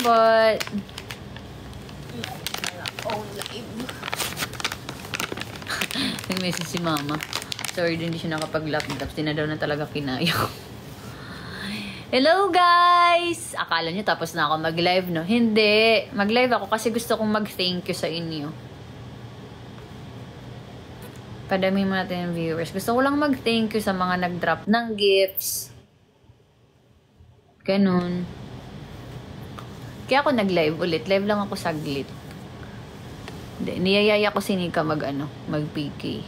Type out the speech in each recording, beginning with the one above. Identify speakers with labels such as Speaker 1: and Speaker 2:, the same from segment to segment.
Speaker 1: But
Speaker 2: Oh, live.
Speaker 1: nag-message si mama. Sorry, hindi siya nakapag-laptops. Di na daw na talaga kinaya ko. Hello guys! Akala nyo tapos na ako mag-live, no? Hindi. Mag-live ako kasi gusto kong mag-thank you sa inyo. Padami mo natin yung viewers. Gusto ko lang mag-thank you sa mga nag-drop ng gifts. Ganun. Kaya ako nag-live ulit. Live lang ako saglit. Hindi, niyayaya ko si Nika mag-PK.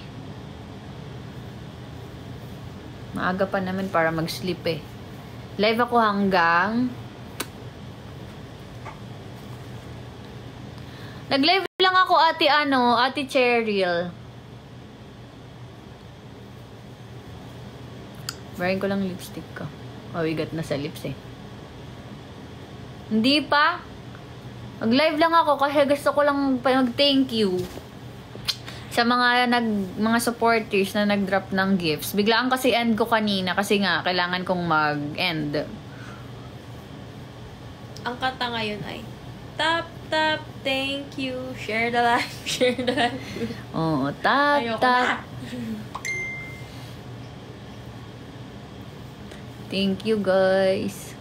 Speaker 1: Maaga pa naman para mag-sleep eh. Live ako hanggang nag-live lang ako ate Cheryl. Wearing ko lang lipstick ko. Mawigat na sa lips eh. Hindi pa. Mag-live lang ako kasi gusto ko lang mag-thank you sa mga supporters na nag-drop ng gifts. Biglaan kasi end ko kanina kasi nga kailangan kong mag-end.
Speaker 2: Ang kanta ngayon ay tap, tap, thank you, share the life, share the life.
Speaker 1: Oo, tap,
Speaker 2: Ayoko
Speaker 1: tap.
Speaker 2: na.
Speaker 1: Thank you, guys.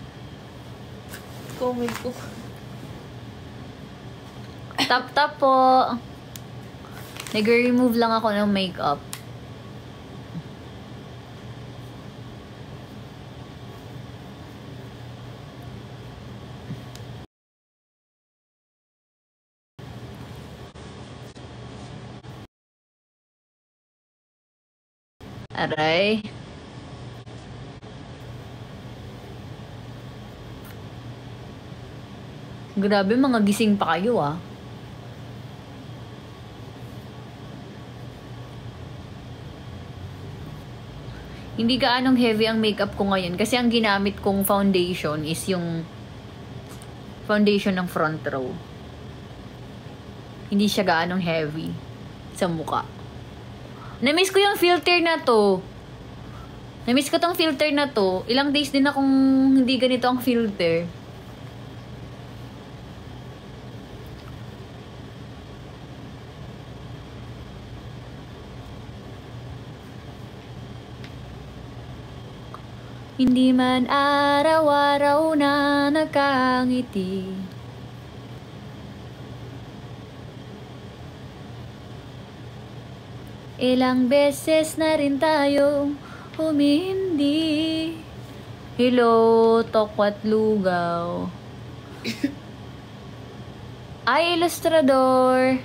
Speaker 2: Comment ko.
Speaker 1: Tap, tap po. Nag-remove lang ako ng makeup. Aray. Grabe, mga gising pa kayo ah. Hindi gaanong heavy ang makeup ko ngayon kasi ang ginamit kong foundation is yung foundation ng front row. Hindi siya gaanong heavy sa mukha. Na-miss ko yung filter na to. Na-miss ko tong filter na to. Ilang days din akong hindi ganito ang filter. Hindi man araw-araw na nakangiti. Ilang beses na rin tayong humindi. Hello, tokwat lugaw. Ay, ilustrador.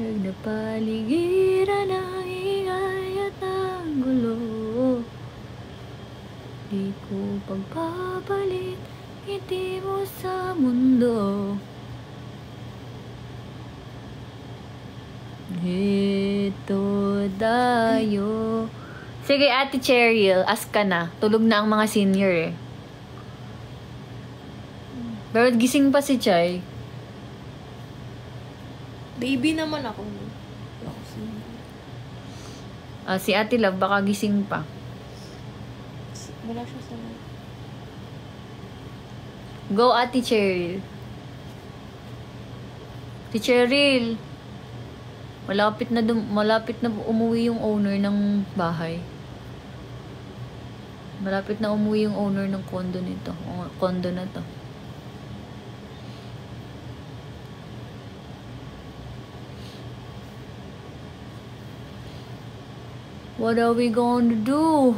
Speaker 1: Nagpapaligiran ng ingay at ng gulo. Di ko pagpapalit ngiti mo sa mundo. Ito tayo. Sige, Ate Cheryl, ask ka na. Tulog na ang mga senior eh. Pero gising pa si Chay.
Speaker 2: Baby naman ako.
Speaker 1: Si Ate Love, baka gising pa.
Speaker 2: Wala siya sa live.
Speaker 1: Go, Ate Cheryl. Ate Cheryl. Malapit na umuwi yung owner ng bahay. Malapit na umuwi yung owner ng condo nito. Condo na to. What are we going to do?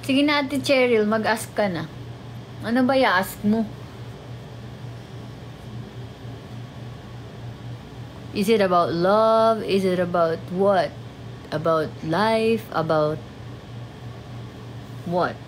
Speaker 1: Sige na, Ate Cheryl, mag-ask ka na. Ano ba i-ask mo? Is it about love? Is it about what? About life? About what?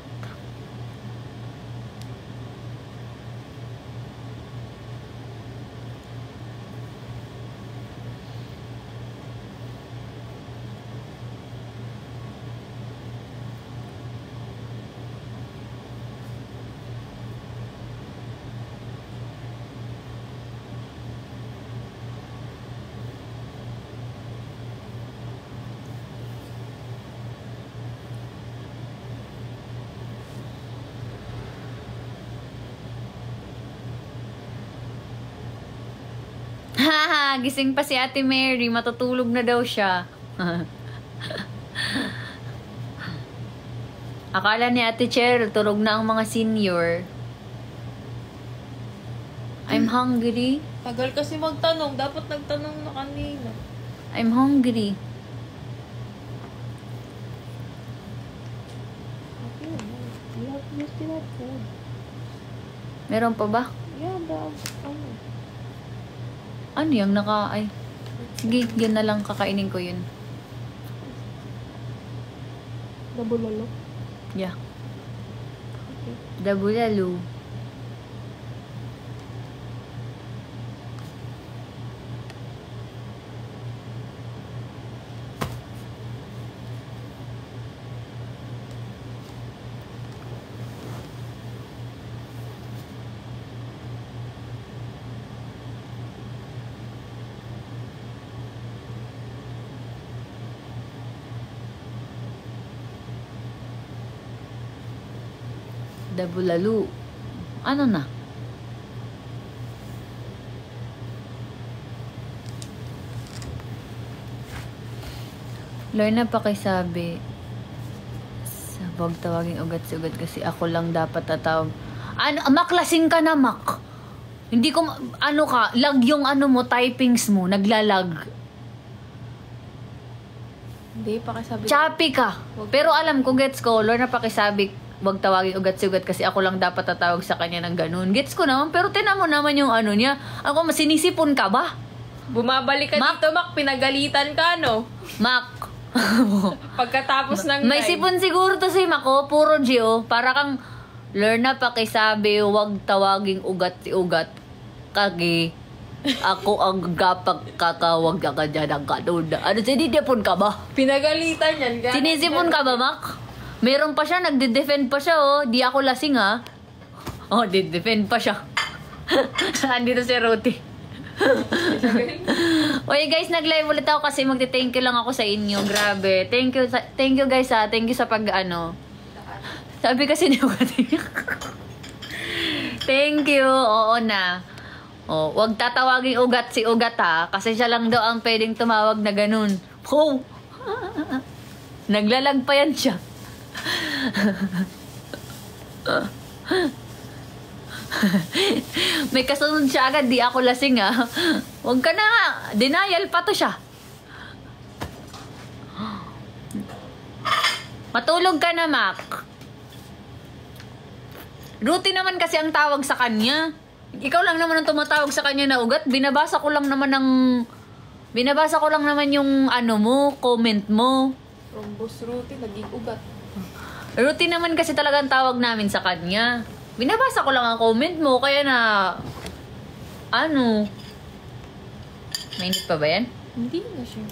Speaker 1: Haha, gising pa si Ate Mary. Matutulog na daw siya. Akala ni Ate Cheryl, tulog na ang mga senior. I'm hungry.
Speaker 2: Tagal kasi magtanong. Dapat nagtanong na kanina.
Speaker 1: I'm hungry.
Speaker 2: You still have food.
Speaker 1: Meron pa ba?
Speaker 2: Yeah,
Speaker 1: Ano yung ay. Sige, yun na lang kakainin ko yun.
Speaker 2: Dabulalo.
Speaker 1: Yeah.
Speaker 2: Okay.
Speaker 1: Dabulalo. Dabulalo. Ano na? Lorna pakisabi. Huwag tawagin ugat si ugat kasi ako lang dapat tatawag. Ano, maklasing ka na, Mak. Hindi ko, ano ka, lag yung ano mo, typings mo, naglalag.
Speaker 2: Hindi, pakisabi.
Speaker 1: Choppy ka. Pero alam ko, gets ko, Lorna pakisabi, wag tawagin ugat si ugat kasi ako lang dapat tatawag sa kanya ng ganun. Gets ko naman, pero tinan mo naman yung ano niya. Ako, masinisipon ka ba?
Speaker 2: Bumabalik ka
Speaker 1: Mac.
Speaker 2: dito, Mac. Pinagalitan ka, no?
Speaker 1: Mak.
Speaker 2: Pagkatapos ng
Speaker 1: May
Speaker 2: live.
Speaker 1: sipon siguro to si Mako, puro Gio. Para kang, Lorna pakisabi, wag tawaging ugat si ugat. Kagi, ako ang gapag kakawag ka dyan ang ganun. Ano, sinisipon ka ba?
Speaker 2: Pinagalitan yan.
Speaker 1: Sinisipon ka ba, Mak? Meron pa siya, nagde-defend pa siya, oh. Di ako lasing, ha? Oh, di-defend pa siya. Andito si Ruti. Oy, guys, nag-live ulit ako kasi magte-thank you lang ako sa inyo. Grabe. Thank you guys, ha. Thank you sa pag-ano. Sabi kasi ni Ugat. Thank you. Oo na. Oh, wag tatawagin ugat si ugat, ha. Kasi siya lang daw ang pwedeng tumawag na ganun. Oh! Naglalag pa yan siya. May kasunod siya agad, di ako lasing, ha. Huwag ka na nga. Denial pa to siya. Matulog ka na, Mac. Ruti naman kasi ang tawag sa kanya. Ikaw lang naman ang tumatawag sa kanya na ugat. Binabasa ko lang naman yung ano mo, comment mo.
Speaker 2: From Boss Ruti, naging ugat.
Speaker 1: Ruti naman kasi talaga ang tawag namin sa kanya. Binabasa ko lang ang comment mo, kaya na... Ano? Mainit pa ba yan?
Speaker 2: Hindi na siya.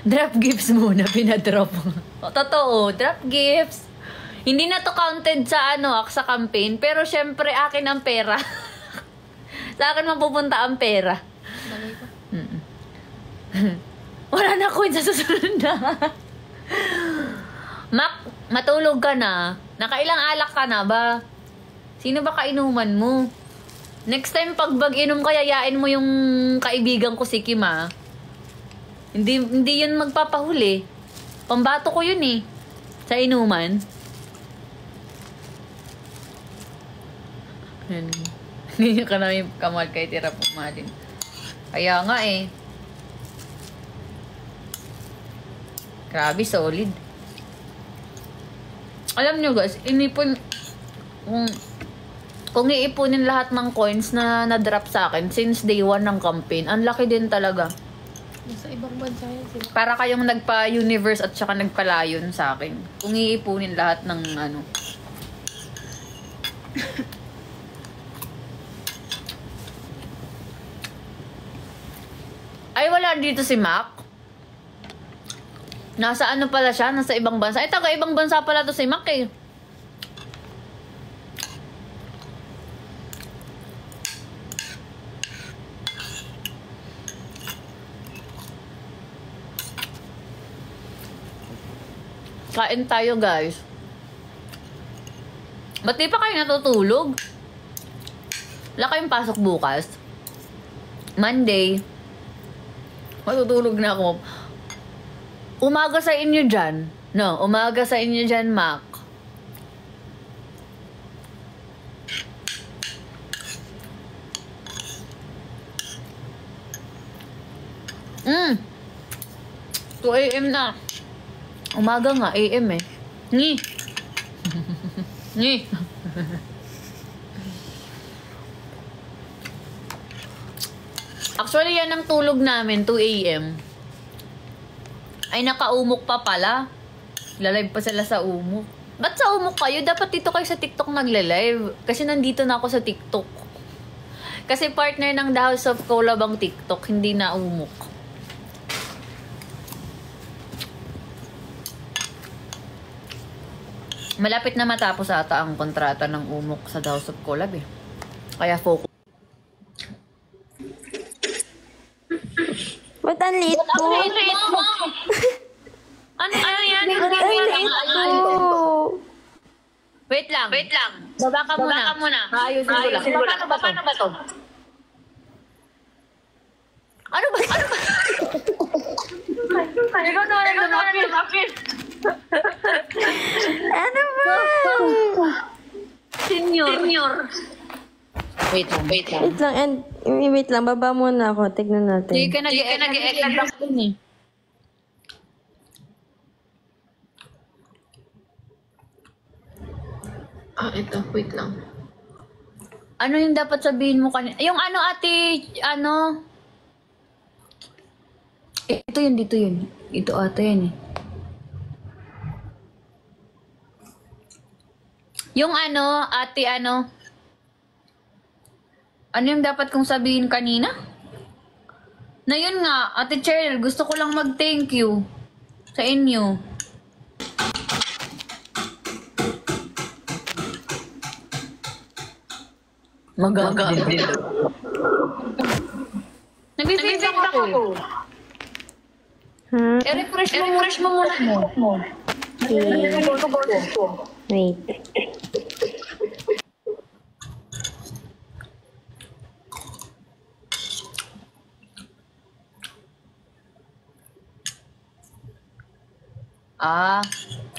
Speaker 1: Drop gifts muna, pinadrop. O, totoo, drop gifts. Hindi na to counted sa sa campaign, pero syempre akin ang pera. Sa akin mapupunta ang pera.
Speaker 2: Bagay ko.
Speaker 1: Wala na coin sa susunod na. Mac, matulog ka na. Nakailang alak ka na ba? Sino ba kainuman mo? Next time pag inom ka, yayain mo yung kaibigan ko si Kim, ha? Hindi yun magpapahuli. Pambato ko yun, eh. Sa inuman. Hindi ka namin kamal kay tira pumalin. Kaya nga, eh. Grabe, solid. Alam nyo guys, kung iipunin lahat ng coins na na-drop sa akin since day 1 ng campaign, ang laki din talaga.
Speaker 2: Nasa ibang bansa yan sila.
Speaker 1: Para kayong nagpa-universe at saka nagpa-lion sa akin. Kung iipunin lahat ng ano. Ay, wala dito si Mac. Nasa ano pala siya? Nasa ibang bansa. Ay, taga ibang bansa pala to si Mac eh. Kain tayo, guys. Ba't di pa kayo natutulog? Wala kayong pasok bukas? Monday. Matutulog na ako. Umaga sa inyo dyan. No, umaga sa inyo dyan, Mac. Mm. 2 a.m. na. Umaga nga, AM eh. Ngi. Ngi. Actually, yan ang tulog namin, 2 a.m. Ay, nakaumok pa pala. Lalive pa sila sa umok. Ba't sa umok kayo? Dapat dito kayo sa TikTok nagle-live. Kasi nandito na ako sa TikTok. Kasi partner ng The House of Collab ang TikTok, hindi na umok. Malapit na matapos ata ang kontrata ng umok sa The House of Collab eh. Kaya focus.
Speaker 3: Ba't ang liit ko?
Speaker 1: Ano yan? Wait lang. Baba ka muna. Ayusin ko lang. Paano ba to? Ano ba? Ikaw na lumapit.
Speaker 3: Ano ba?
Speaker 1: Senior. Wait lang.
Speaker 3: Wait lang. Baba muna ako. Tignan natin.
Speaker 1: Hindi ka nag-e-extract dun eh.
Speaker 2: Ito. Wait lang.
Speaker 1: Ano yung dapat sabihin mo kanina? Yung ano ate, ano? Ito yun, dito yun. Ito ata yan eh. Yung ano, ate ano? Ano yung dapat kong sabihin kanina? Na yun nga, ate Cheryl, gusto ko lang mag-thank you sa inyo. Magaga. Nabibigyan ako.
Speaker 3: Ha?
Speaker 1: I-refresh mo muna mo.
Speaker 3: Wait.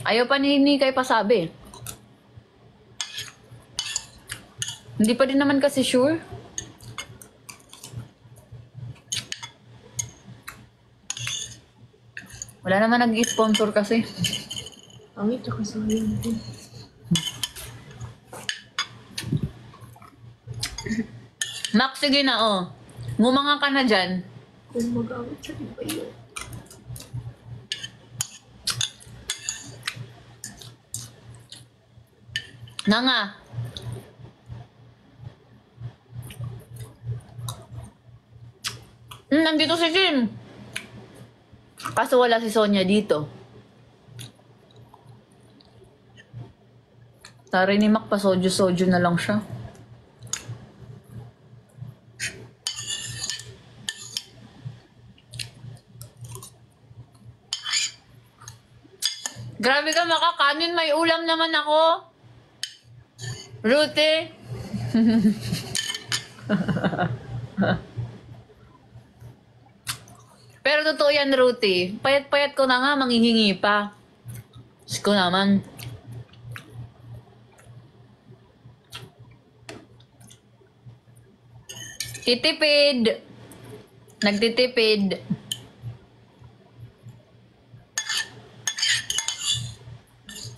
Speaker 1: Ayaw pa ni Kay pasabi. Hindi pa din naman kasi sure. Wala naman nag-sponsor kasi.
Speaker 2: Ang ito kasi yun.
Speaker 1: Max, sige na oh. Ngumanga ka na dyan.
Speaker 2: Kung mag-awit siya, di ba yun?
Speaker 1: Nanga. Nandito si Jim. Kaso wala si Sonia dito. Tari ni Mac pa soju-soju na lang siya. Grabe ka makakanin, may ulam naman ako. Rute. Pero totoo yan, Ruti. Payat-payat ko na nga, manghihingi pa. Diyos ko naman. Titipid. Nagtitipid.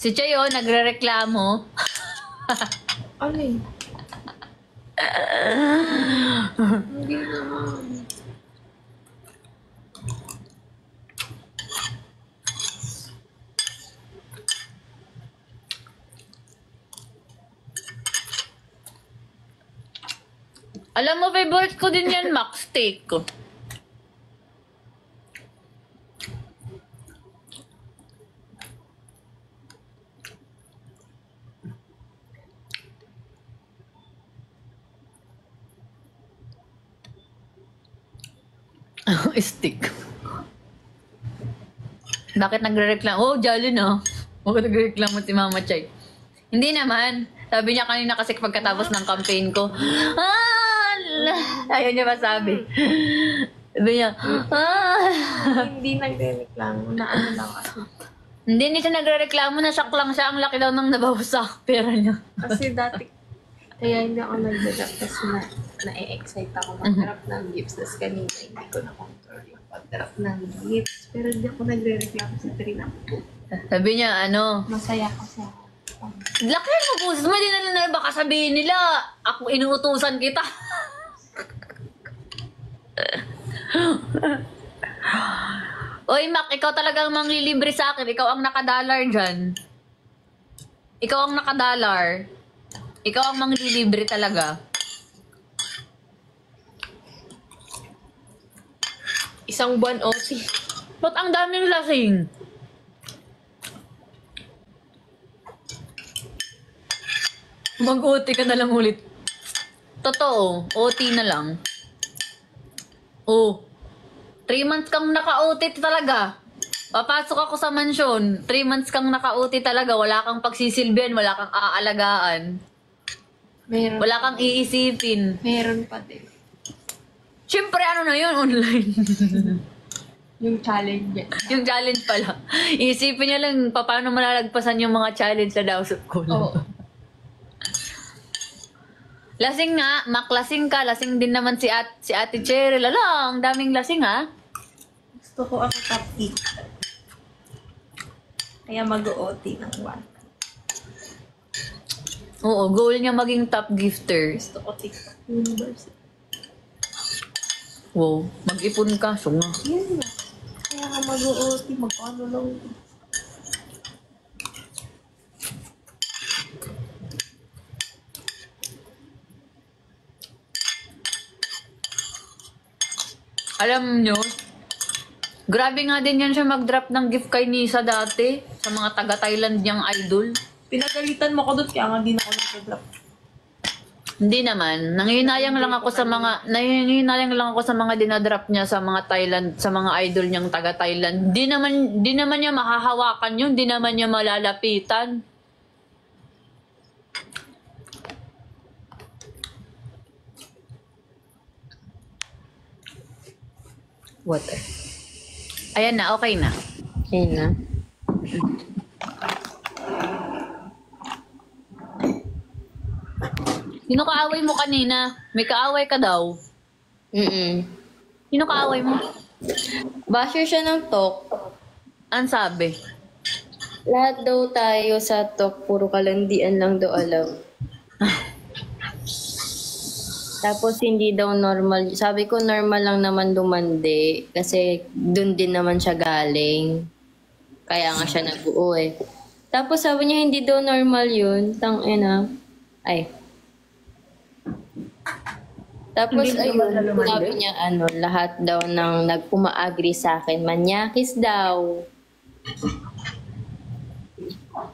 Speaker 1: Si Chayo, nagre-reklamo.
Speaker 2: Ano eh? Hindi naman.
Speaker 1: Alam mo, favorite ko din yan, Max Steak. Steak. Bakit nagre-reklamo? Oh, jolly no. Bakit nagre-reklamo si Mama Chay? Hindi naman. Sabi niya kanina kasi pagkatapos ng campaign ko, ayaw niya masabi. Sabi niya,
Speaker 2: Hindi nagre-reklamo na ano lang kasi.
Speaker 1: Hindi siya nagre-reklamo, na-shock lang siya. Ang laki daw nang nabawas sa pera niya.
Speaker 2: Kasi dati, kaya hindi ako nagda-drop kasi na-excite ako mag-drop ng gifts. Tapos kanina, hindi ko na-control yung pag-drop ng gifts. Pero hindi ako nagre-reklamo sa Trina.
Speaker 1: Sabi niya,
Speaker 2: Masaya kasi ako.
Speaker 1: laki mo boses mo, di na baka sabihin nila, ako inuutusan kita. Oy, Mac, ikaw talagang manglilibre sa akin. Ikaw ang nakadalar dyan. Ikaw ang nakadalar. Ikaw ang manglilibre talaga.
Speaker 2: Isang buwan OT.
Speaker 1: Ba't ang daming lasing? Mag-OT ka na lang ulit. Totoo, OT na lang. Oh, 3 months kang naka-OT talaga. Papasok ako sa mansyon, 3 months kang naka-OT talaga. Wala kang pagsisilbihan, wala kang aalagaan.
Speaker 2: Meron.
Speaker 1: Wala kang iisipin.
Speaker 2: Meron pa din.
Speaker 1: Siyempre, ano na yun, online.
Speaker 2: Yung challenge.
Speaker 1: Yung challenge pala. Iisipin niya lang, paano malalagpasan yung mga challenge sa House of Cool.
Speaker 2: Oo.
Speaker 1: Lasing nga, Mac, lasing ka. Lasing din naman si Ate Cheryl. Ala, ang daming lasing ha.
Speaker 2: Gusto ko ako top 8. Kaya mag-OT ng 1.
Speaker 1: Oo, goal niya maging top gifter.
Speaker 2: Gusto ko TikTok University.
Speaker 1: Wow, mag-ipon ka. So nga.
Speaker 2: Yun na. Kaya ka mag-OT, magkano lang.
Speaker 1: Alam nyo, grabe nga din yan siya mag-drop ng gift kay Nisa dati sa mga taga-Thailand niyang idol.
Speaker 2: Pinagalitan mo ko doon, kaya nga di na ako nag-drop.
Speaker 1: Hindi naman. Nanginayang lang ako sa mga dinadrop niya sa mga Thailand, sa mga idol niyang taga-Thailand. Di naman niya mahahawakan yun, di naman niya malalapitan. Water. Ayan na, okay na.
Speaker 3: Okay na.
Speaker 1: Sino kaaway mo kanina? May kaaway ka daw. Sino kaaway mo?
Speaker 3: Basher siya ng talk.
Speaker 1: An sabi?
Speaker 3: Lahat daw tayo sa talk, puro kalandian lang daw alam. Tapos hindi daw normal. Sabi ko normal lang naman lumandi. Kasi dun din naman siya galing. Kaya nga siya nabuo eh. Tapos sabi niya hindi daw normal yun. Tangina. Ay. Tapos ayun, sabi niya lahat daw ng nag-uma-agree sa akin, manyakis daw.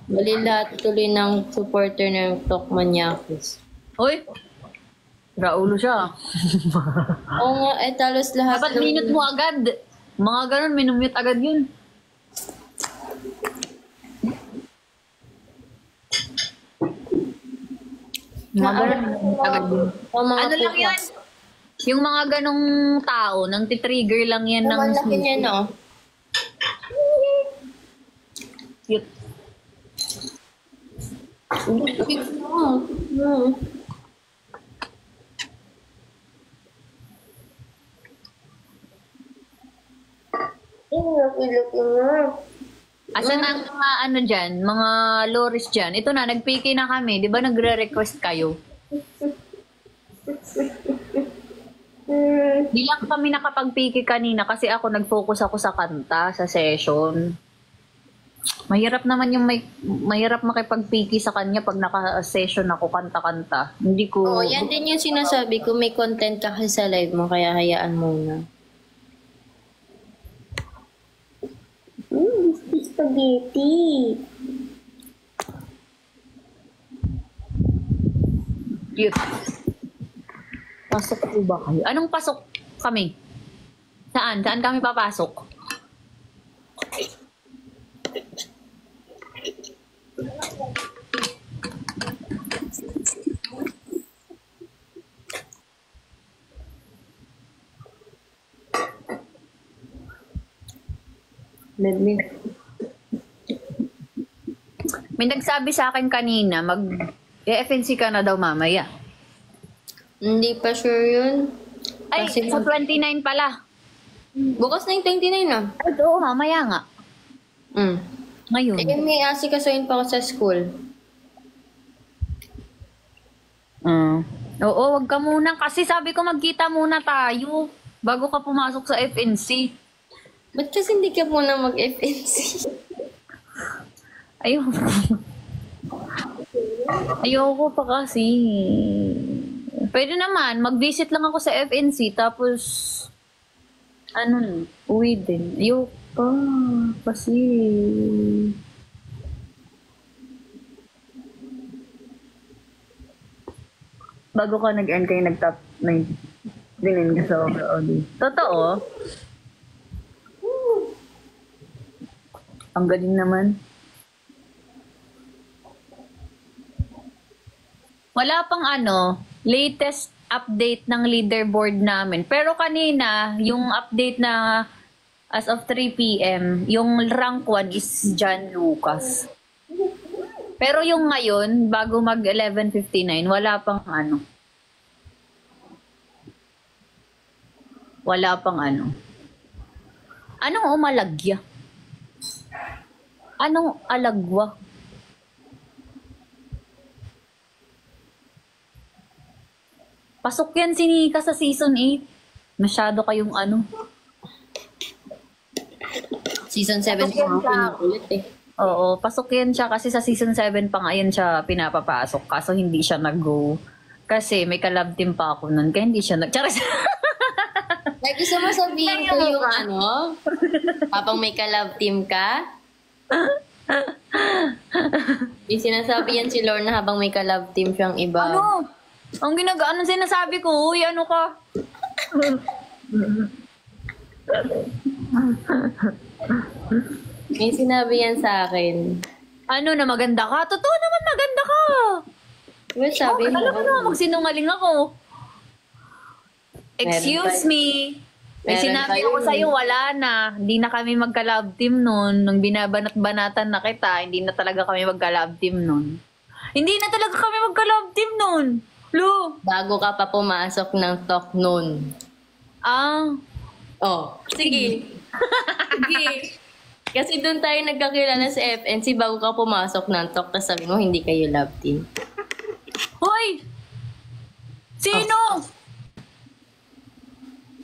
Speaker 3: Bali lahat tuloy ng supporter ng Talk Manyakis.
Speaker 1: Hoy! Raulo siya.
Speaker 3: Oo nga, talos lahat.
Speaker 1: Dapat minute mo agad. Mga ganun, minumute agad yun. Mga ganun, minumute agad yun. Ano lang yan? Yung mga ganong tao, nang titrigger lang yan ng...
Speaker 3: Ang laki niya, no?
Speaker 1: Cute. Asan na ang mga ano dyan, mga loris dyan? Ito na, nag-PK na kami. Di ba nagre-request kayo? Di lang kami nakapag-PK kanina kasi ako nag-focus ako sa kanta, sa session. Mahirap naman yung mahirap makipag-PK sa kanya pag naka-session ako kanta-kanta. Hindi ko...
Speaker 3: Oo, yan din yung sinasabi ko. May content ka kasi sa live mo, kaya hayaan muna. Spaghetti.
Speaker 1: Cute. Pasok po ba kayo? Anong pasok kami? Saan? Saan kami papasok?
Speaker 3: Medley.
Speaker 1: May nagsabi sa akin kanina, mag-FNC ka na daw mamaya.
Speaker 3: Hindi pa sure yun.
Speaker 1: Ay,
Speaker 3: Kasi
Speaker 1: sa 29 pala.
Speaker 3: bukas na yung 29 na.
Speaker 1: Ay, oo, mamaya nga.
Speaker 3: Mm.
Speaker 1: Ngayon.
Speaker 3: Eh, may asikasuhin pa ako sa school.
Speaker 1: Oo, wag ka muna. Kasi sabi ko magkita muna tayo bago ka pumasok sa FNC.
Speaker 3: Ba't kasi hindi ka muna mag-FNC?
Speaker 1: Ayoko. Ayoko pa kasi. Pwede naman, mag-visit lang ako sa FNC, tapos, uwi din. Ayoko pa, kasi. Bago ka nag-end kayo nag-top 9, dinin ka sa overall. Totoo? Ang galing naman. Wala pang latest update ng leaderboard namin. Pero kanina, yung update na as of 3 p.m., yung rank 1 is John Lucas. Pero yung ngayon, bago mag 11:59, wala pang Wala pang Anong umalagya? Anong alagwa? Pasok yan si Nika sa season 8. Masyado kayong
Speaker 3: Season 7
Speaker 1: Pasok
Speaker 3: pa
Speaker 1: yan
Speaker 3: ako
Speaker 1: siya.
Speaker 3: pinukulit eh.
Speaker 1: Oo, pasok yan siya kasi sa season 7 pa nga yan siya pinapapasok. Kaso hindi siya nag-go. Kasi may kalab team pa ako nun. Kaya hindi siya Charas!
Speaker 3: Like, gusto mo sabihin ko
Speaker 1: Ayaw
Speaker 3: yung
Speaker 1: ba?
Speaker 3: Papang may ka-love team ka? Yung sinasabi yan si Lorna habang may ka-love team siyang iba.
Speaker 1: Anong sinasabi ko? Uy, ano ka?
Speaker 3: May sinabi yan sa akin.
Speaker 1: Na maganda ka? Totoo naman maganda ka.
Speaker 3: Diba sabi mo?
Speaker 1: Alam mo naman, magsinungaling ako. Excuse
Speaker 3: Meron pa-
Speaker 1: me. May
Speaker 3: Meron
Speaker 1: sinabi
Speaker 3: pa
Speaker 1: ako
Speaker 3: yun.
Speaker 1: sa'yo, wala na. Hindi na kami magka-love team nun. Nung binabanat-banatan na kita, hindi na talaga kami magka-love team nun. Hindi na talaga kami magka-love team nun. Lo.
Speaker 3: Bago ka pa pumasok ng talk noon. Oh, sige. Sige. Kasi doon tayo nagkakilala sa FNC bago ka pumasok ng talk, tapos sabi mo hindi kayo love team.
Speaker 1: Hoy! Sino?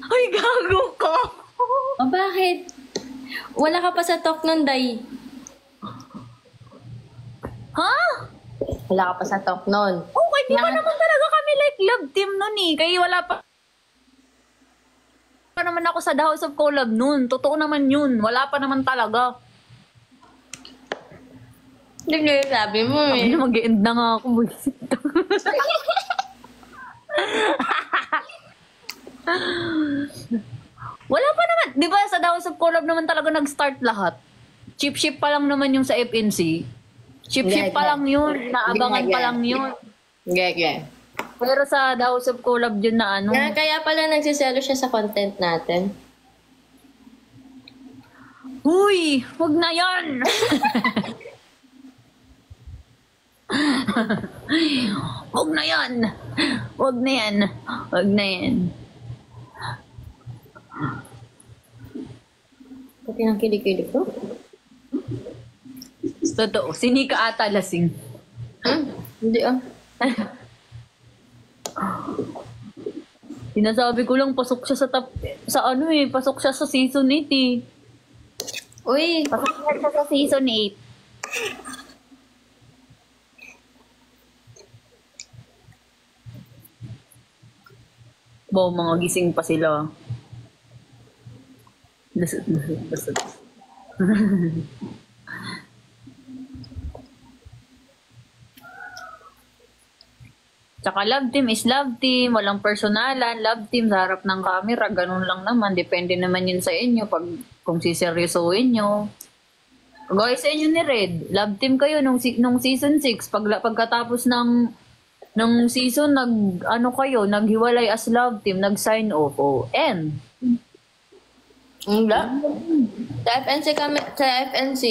Speaker 1: Ay, gago ka.
Speaker 3: Oh, bakit? Wala ka pa sa talk nun, Day.
Speaker 1: Ha?
Speaker 3: Wala ka pa sa talk nun.
Speaker 1: Okay, di ba naman talaga kami like love team nun eh. Kaya wala pa naman ako sa The House of Collab nun. Totoo naman yun. Wala pa naman talaga.
Speaker 3: Hindi sabi mo eh.
Speaker 1: Ay, mag-end na nga ako. Wala pa naman. Di ba sa The House of Collab naman talaga nag-start lahat? Chip-ship pa lang naman yung sa FNC. Chip-ship pa lang yun. Naabangan pa lang yun.
Speaker 3: Okay.
Speaker 1: Pero sa The House of Collab yun na
Speaker 3: Kaya pala nagsiselo siya sa content natin.
Speaker 1: Uy! Wag na yan! Wag na yan! Wag na yan! Wag na yan!
Speaker 3: Pati ng kilig-kilig ko.
Speaker 1: Totoo. Sinika ata lasing.
Speaker 3: Hindi ah.
Speaker 1: Sinasabi ko lang, pasok siya pasok siya sa season 8 eh.
Speaker 3: Uy,
Speaker 1: Pasok siya sa season 8. Mga gising pa sila. Lusot. Tsaka love team is love team. Walang personalan. Love team sa harap ng camera. Ganun lang naman. Depende naman yun sa inyo kung siseryosohin nyo. Gaya sa inyo ni Red. Love team kayo nung season 6. Pagkatapos ng season, naghiwalay as love team. Nag-sign off. End.
Speaker 3: Wala. Sa FNC,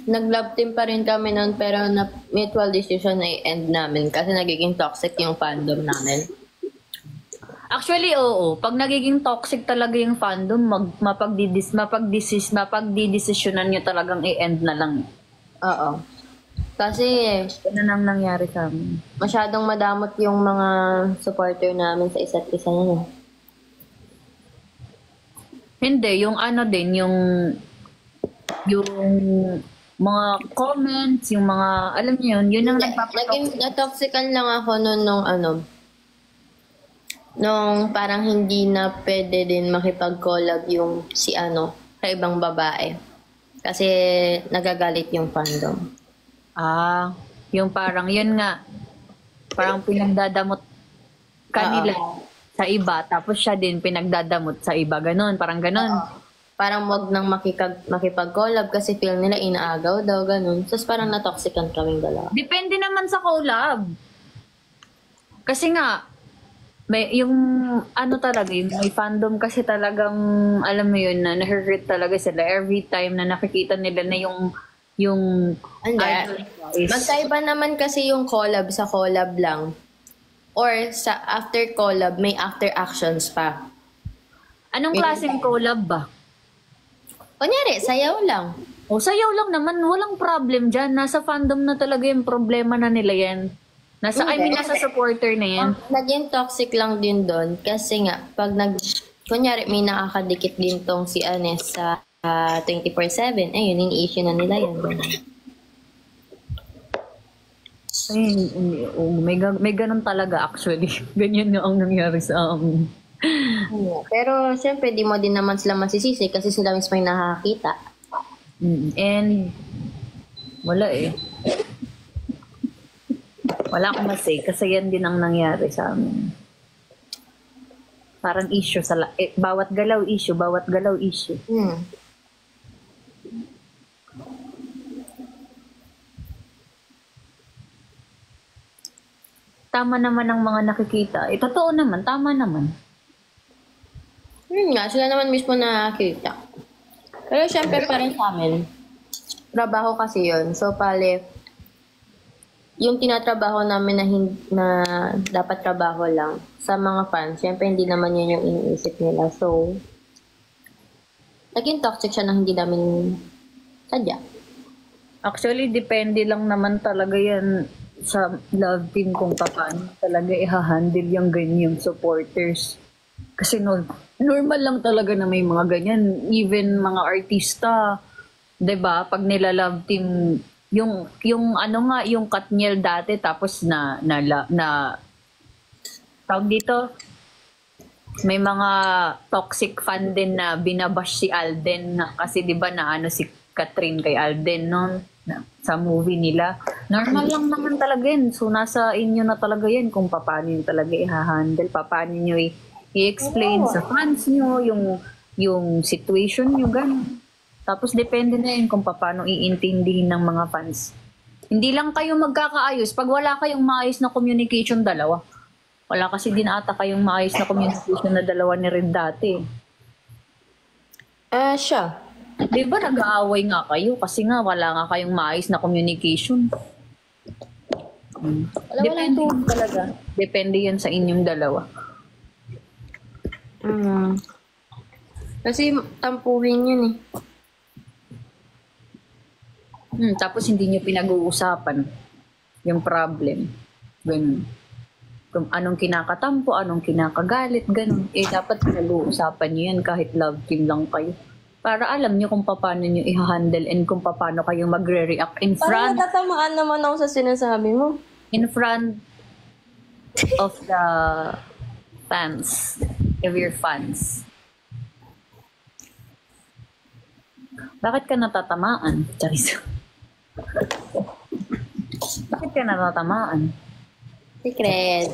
Speaker 3: nag-love team pa rin kami noon pero na mutual decision na i-end namin kasi nagiging toxic yung fandom namin.
Speaker 1: Actually, oo. Pag nagiging toxic talaga yung fandom, mapagdidesisyonan nyo talagang i-end na lang.
Speaker 3: Oo. Kasi
Speaker 1: Ano nang nangyari sa amin?
Speaker 3: masyadong madamot yung mga supporter namin sa isa't isa niya.
Speaker 1: Hindi, yung mga comments, yung mga, alam niyo yun ang
Speaker 3: Naging na-toxican lang ako noon nung parang hindi na pwede din makipag-collab yung sa ibang babae. Kasi nagagalit yung fandom.
Speaker 1: Yung parang, yun nga, parang pinagdadamot kanila sa iba, tapos siya din pinagdadamot sa iba, ganun, parang ganun.
Speaker 3: Parang wag nang makipag-collab kasi feel nila inaagaw daw, ganun. Tapos parang na-toxican kaming dalawa.
Speaker 1: Depende naman sa collab. Kasi nga, yung may fandom kasi talagang, alam mo yun, na na-hurt talaga sila every time na nakikita nila na yung idol is,
Speaker 3: Magkaiba naman kasi yung collab sa collab lang. Or sa after collab, may after actions pa.
Speaker 1: anong klaseng collab ba?
Speaker 3: Kunyari, sayaw lang.
Speaker 1: Sayaw lang naman, walang problem dyan. Nasa fandom na talaga yung problema na nila yan. Nasa supporter na yan.
Speaker 3: Naging toxic lang din doon kasi nga, kunyari may nakakadikit din tong si Anes sa 24/7, ayun, ini-issue na nila yan.
Speaker 1: May ganun talaga actually. Ganyan nga ang nangyari sa amin.
Speaker 3: Pero syempre, di mo din naman sila masisisi kasi sila mismo yung nakakita.
Speaker 1: And wala eh. Wala akong masay kasi yan din ang nangyari sa amin. Parang issue bawat galaw issue. Tama naman ang mga nakikita. Totoo naman, tama naman.
Speaker 3: Yun nga, sila naman mismo nakakita. Pero syempre pa rin sa amin, trabaho kasi yun. So, yung tinatrabaho namin na dapat trabaho lang sa mga fans, syempre hindi naman yun yung iniisip nila. So, naging toxic siya na hindi namin sadya.
Speaker 1: Actually, depende lang naman talaga yan sa love team kung paano talaga i-handle yung ganyang supporters. Kasi normal lang talaga na may mga ganyan. Even mga artista, 'di ba? Pag nila love team, yung yung Katniel dati tapos na tawag dito, may mga toxic fan din na binabash si Alden kasi 'di ba na si Catherine kay Alden sa movie nila. Normal lang naman talaga yun. So, nasa inyo na talaga yan kung paano yun talaga i-handle, paano nyo i-explain sa fans nyo, yung situation nyo, gano'n. Tapos, depende na yun kung paano iintindihin ng mga fans. Hindi lang kayo magkakaayos pag wala kayong maayos na communication dalawa. Wala kasi din ata kayong maayos na communication na dalawa ni Red dati.
Speaker 3: Siya.
Speaker 1: Di ba nag-aaway nga kayo kasi nga wala nga kayong maayos na communication. Depende yun talaga. Depende yan sa inyong dalawa.
Speaker 3: Kasi tampuhin yun eh.
Speaker 1: Tapos hindi nyo pinag-uusapan yung problem. Ganun. Kung anong kinakatampo, anong kinakagalit, ganun. Dapat pinag-uusapan nyo yan kahit love team lang kayo. Para alam nyo kung paano nyo i-handle and kung paano kayo magre-react in
Speaker 3: Parang
Speaker 1: front
Speaker 3: natatamaan naman ako sa sinasabi mo.
Speaker 1: of the fans, of your fans. Bakit ka natatamaan? Charis. Bakit ka natatamaan?
Speaker 3: Secret.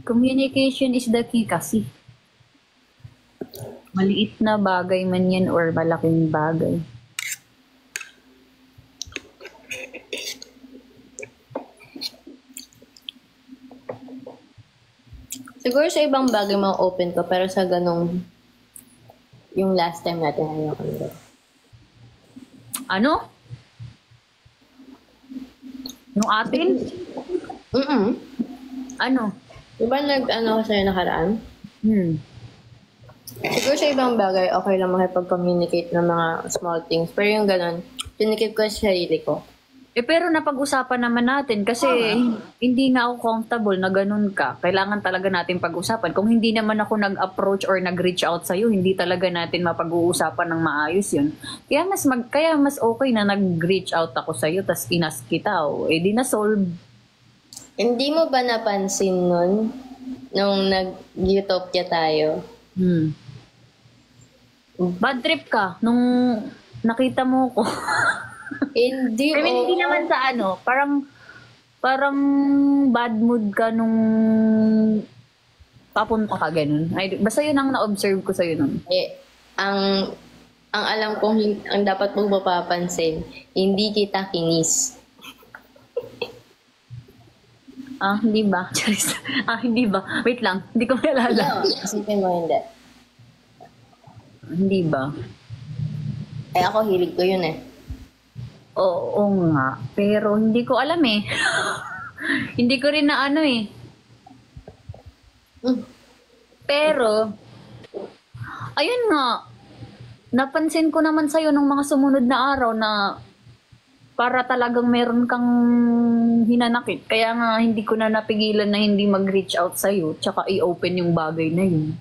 Speaker 1: Communication is the key kasi. Maliit na bagay man yan or malaking bagay.
Speaker 3: Siguro sa ibang bagay mga open ko, pero sa ganong yung last time natin ayoko nila.
Speaker 1: Ano? Yung atin? Ano?
Speaker 3: Diba nag-ano ko sa'yo nakaraan? Siguro sa ibang bagay, okay lang makipag-communicate ng mga small things. Pero yung ganon, tinikip ko sa sarili ko.
Speaker 1: Pero napag-usapan naman natin kasi hindi nga ako comfortable na ganun ka. Kailangan talaga natin pag-usapan. Kung hindi naman ako nag-approach or nag-reach out sa'yo, hindi talaga natin mapag-uusapan ng maayos yun. Kaya mas okay na nag-reach out ako sa'yo tas inas kita. Di na-solve.
Speaker 3: Hindi mo ba napansin nun, nung nag-utopia tayo?
Speaker 1: Bad trip ka nung nakita mo ko.
Speaker 3: Hindi,
Speaker 1: I mean, hindi naman sa parang bad mood ka nung papunta ka ganun. Basta yun ang na-observe ko sa'yo nun.
Speaker 3: Ang alam kong ang dapat mong mapapansin, hindi kita kinis.
Speaker 1: Hindi ba? Charis. Hindi ba? Wait lang. Hindi ko maalala.
Speaker 3: Isipin mo hindi.
Speaker 1: Hindi ba?
Speaker 3: Ako hilig ko yun eh.
Speaker 1: Oo nga. Pero hindi ko alam eh. Hindi ko rin na ano eh. Pero, ayun nga. Napansin ko naman sa'yo nung mga sumunod na araw na para talagang meron kang hinanakit. Kaya nga hindi ko na napigilan na hindi mag-reach out sa'yo tsaka i-open yung bagay na yun.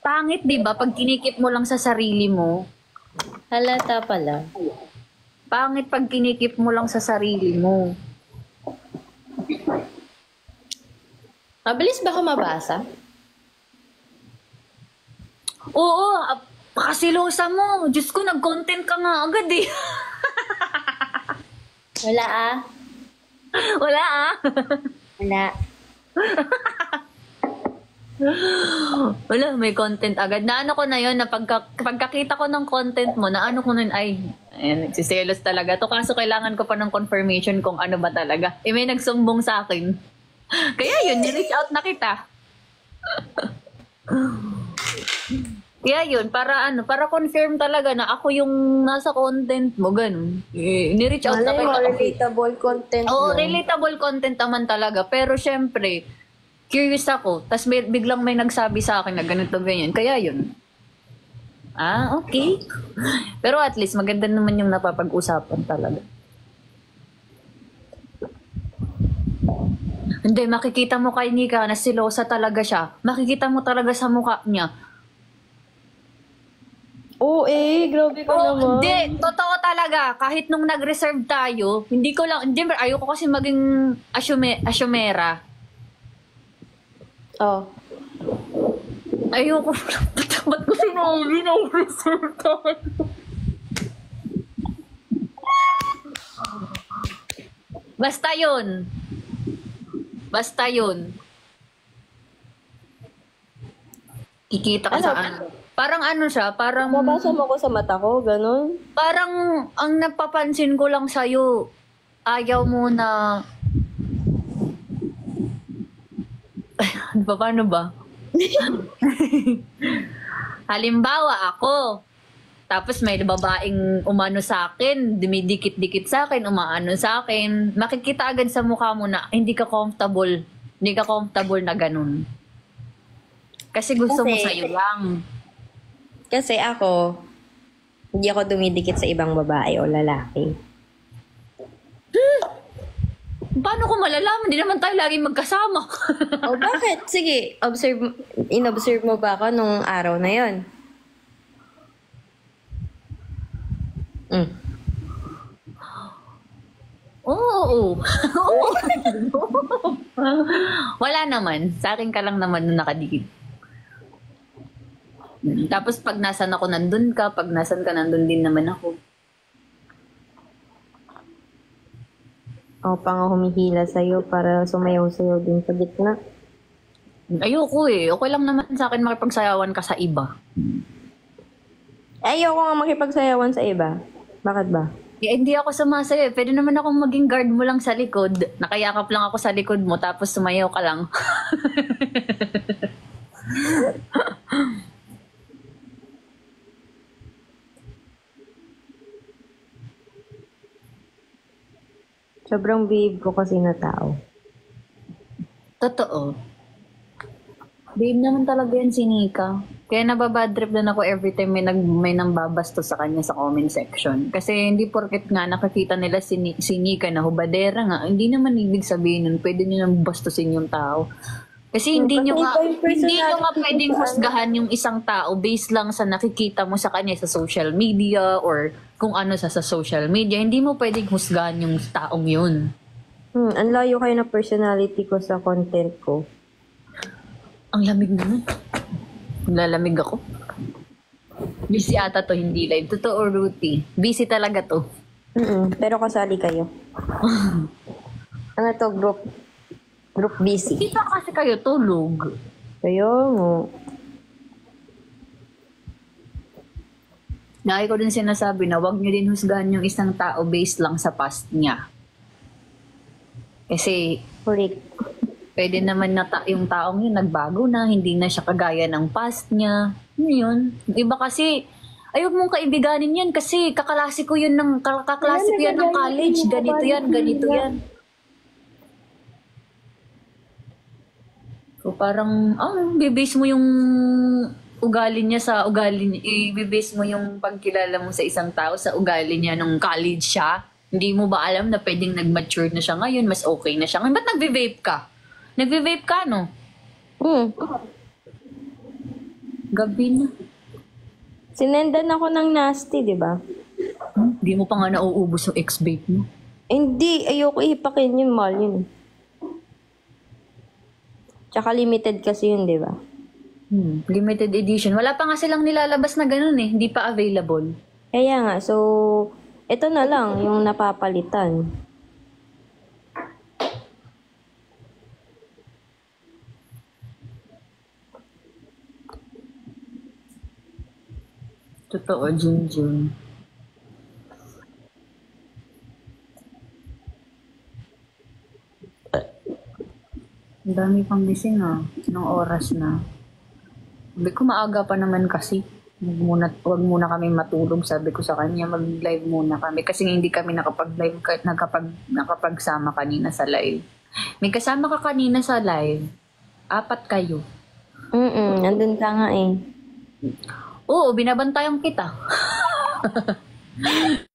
Speaker 1: Pangit diba pag kinikip mo lang sa sarili mo?
Speaker 3: Halata pala.
Speaker 1: Pangit pag kinikip mo lang sa sarili mo.
Speaker 3: Mabilis ba ako mabasa?
Speaker 1: Oo, pakasilosa mo. Diyos ko, nag-content ka nga agad eh.
Speaker 3: Wala ah.
Speaker 1: Wala ah.
Speaker 3: Wala.
Speaker 1: Wala, may content agad. Naano ko na yun, na pagkakita ko ng content mo, naano ko nun, nagsiselos talaga to. Kaso kailangan ko pa ng confirmation kung ano ba talaga. May nagsumbong sa akin. Kaya yun, ni-reach out na kita. Kaya yun, para confirm talaga na ako yung nasa content mo, ganun. Ni-reach out na kita.
Speaker 3: Relatable content.
Speaker 1: Oo, relatable content naman talaga. Pero syempre, curious ako. Tapos biglang may nagsabi sa akin na ganito, ganyan. Kaya yun. Okay. Pero at least, maganda naman yung napapag-usapan talaga. Hindi, makikita mo kay Nika na silosa talaga siya. Makikita mo talaga sa mukha niya.
Speaker 3: Grabe ka naman.
Speaker 1: Hindi, totoo talaga. Kahit nung nag-reserve tayo, ayoko kasi maging asyumera. Ayoko. Ba't ko sinabi na reserve tayo? Basta yun. Kikita ka sa ano. Parang ano siya, parang...
Speaker 3: Mabasa mo ko sa mata ko, ganun?
Speaker 1: Parang ang napapansin ko lang sa'yo, ayaw mo na... Paano ba? Halimbawa, ako. Tapos may babaeng umano sa akin, dumidikit-dikit sa akin, umaano sa akin. Makikita agad sa mukha mo na hindi ka comfortable Hindi ka comfortable na ganun. Kasi gusto mo
Speaker 3: Kasi-
Speaker 1: sa'yo lang.
Speaker 3: Kasi ako, hindi ako dumidikit sa ibang babae o lalaki.
Speaker 1: Paano ko malalaman? Hindi naman tayo laging magkasama.
Speaker 3: O bakit? Sige, in-observe mo ba ako nung araw na yon? Mm.
Speaker 1: Oo. Oo. Wala naman. Sa akin ka lang naman nung nakadikit. Tapos pag nasan ako, nandun ka. Pag nasan ka, nandun din naman ako.
Speaker 3: Ako pa nga humihila sa'yo para sumayaw sa'yo din sa gitna.
Speaker 1: Ayoko eh. Okay lang naman sa akin makipagsayawan ka sa iba.
Speaker 3: Ayoko nga makipagsayawan sa iba. Bakit ba?
Speaker 1: Eh, hindi ako sumasayo eh. Pwede naman akong maging guard mo lang sa likod. Nakayakap lang ako sa likod mo tapos sumayaw ka lang.
Speaker 3: Sobrang babe ko kasi na tao.
Speaker 1: Totoo. Babe naman talaga yan si Nika. Kaya nababadrip na ako every time may nambabasto sa kanya sa comment section. Kasi hindi porket nga nakakita nila si Nika na hubadera nga, hindi naman ibig sabihin nun, pwede nyo nang bastusin yung tao. Kasi hindi nyo nga, hindi nyo nga pwedeng husgahan yung isang tao based lang sa nakikita mo sa kanya sa social media or kung ano sa social media. Hindi mo pwedeng husgahan yung taong yun.
Speaker 3: Ang layo kayo na personality ko sa content ko.
Speaker 1: Ang lamig naman. Lalamig ako. Busy ata to, hindi live. Totoo, Ruthie. Busy talaga to.
Speaker 3: Pero kasali kayo. Ano to, group busy.
Speaker 1: Hindi pa kasi kayo tulog.
Speaker 3: Kayo mo.
Speaker 1: Lagi ko din sinasabi na wag nyo din husgahan yung isang tao based lang sa past niya. Kasi
Speaker 3: Correct.
Speaker 1: pwede naman na yung taong yun nagbago na, hindi na siya kagaya ng past niya. Yun. Iba kasi, ayog mong kaibiganin yan kasi kaklase ko yun ng college. Ganito yan. So parang, bibase mo yung ugali niya sa ugali niya. I-base mo yung pagkilala mo sa isang tao sa ugali niya nung college siya. Hindi mo ba alam na pwedeng nag-mature na siya ngayon, mas okay na siya ngayon. Ba't nagve-vape ka? Nagve-vape ka, no? Gabi na.
Speaker 3: Sinendan ako ng nasty, di ba?
Speaker 1: Hindi mo pa nga nauubos yung ex-vape mo.
Speaker 3: Hindi, ayoko ipakin yun, mahal yun. Tsaka limited kasi yun, di ba?
Speaker 1: Limited edition. Wala pa nga silang nilalabas na ganun eh. Hindi pa available.
Speaker 3: Kaya nga, so, ito na lang yung napapalitan.
Speaker 1: Totoo, Junjun. Ang dami pang gising nung oras na. Sabi ko maaga pa naman kasi. Wag muna kami matulog. Sabi ko sa kanya, mag-live muna kami. Kasi hindi kami nakapag-live, nakapagsama kanina sa live. May kasama ka kanina sa live. 4 kayo.
Speaker 3: Nandun ka nga eh.
Speaker 1: Oo, binabantayan kita.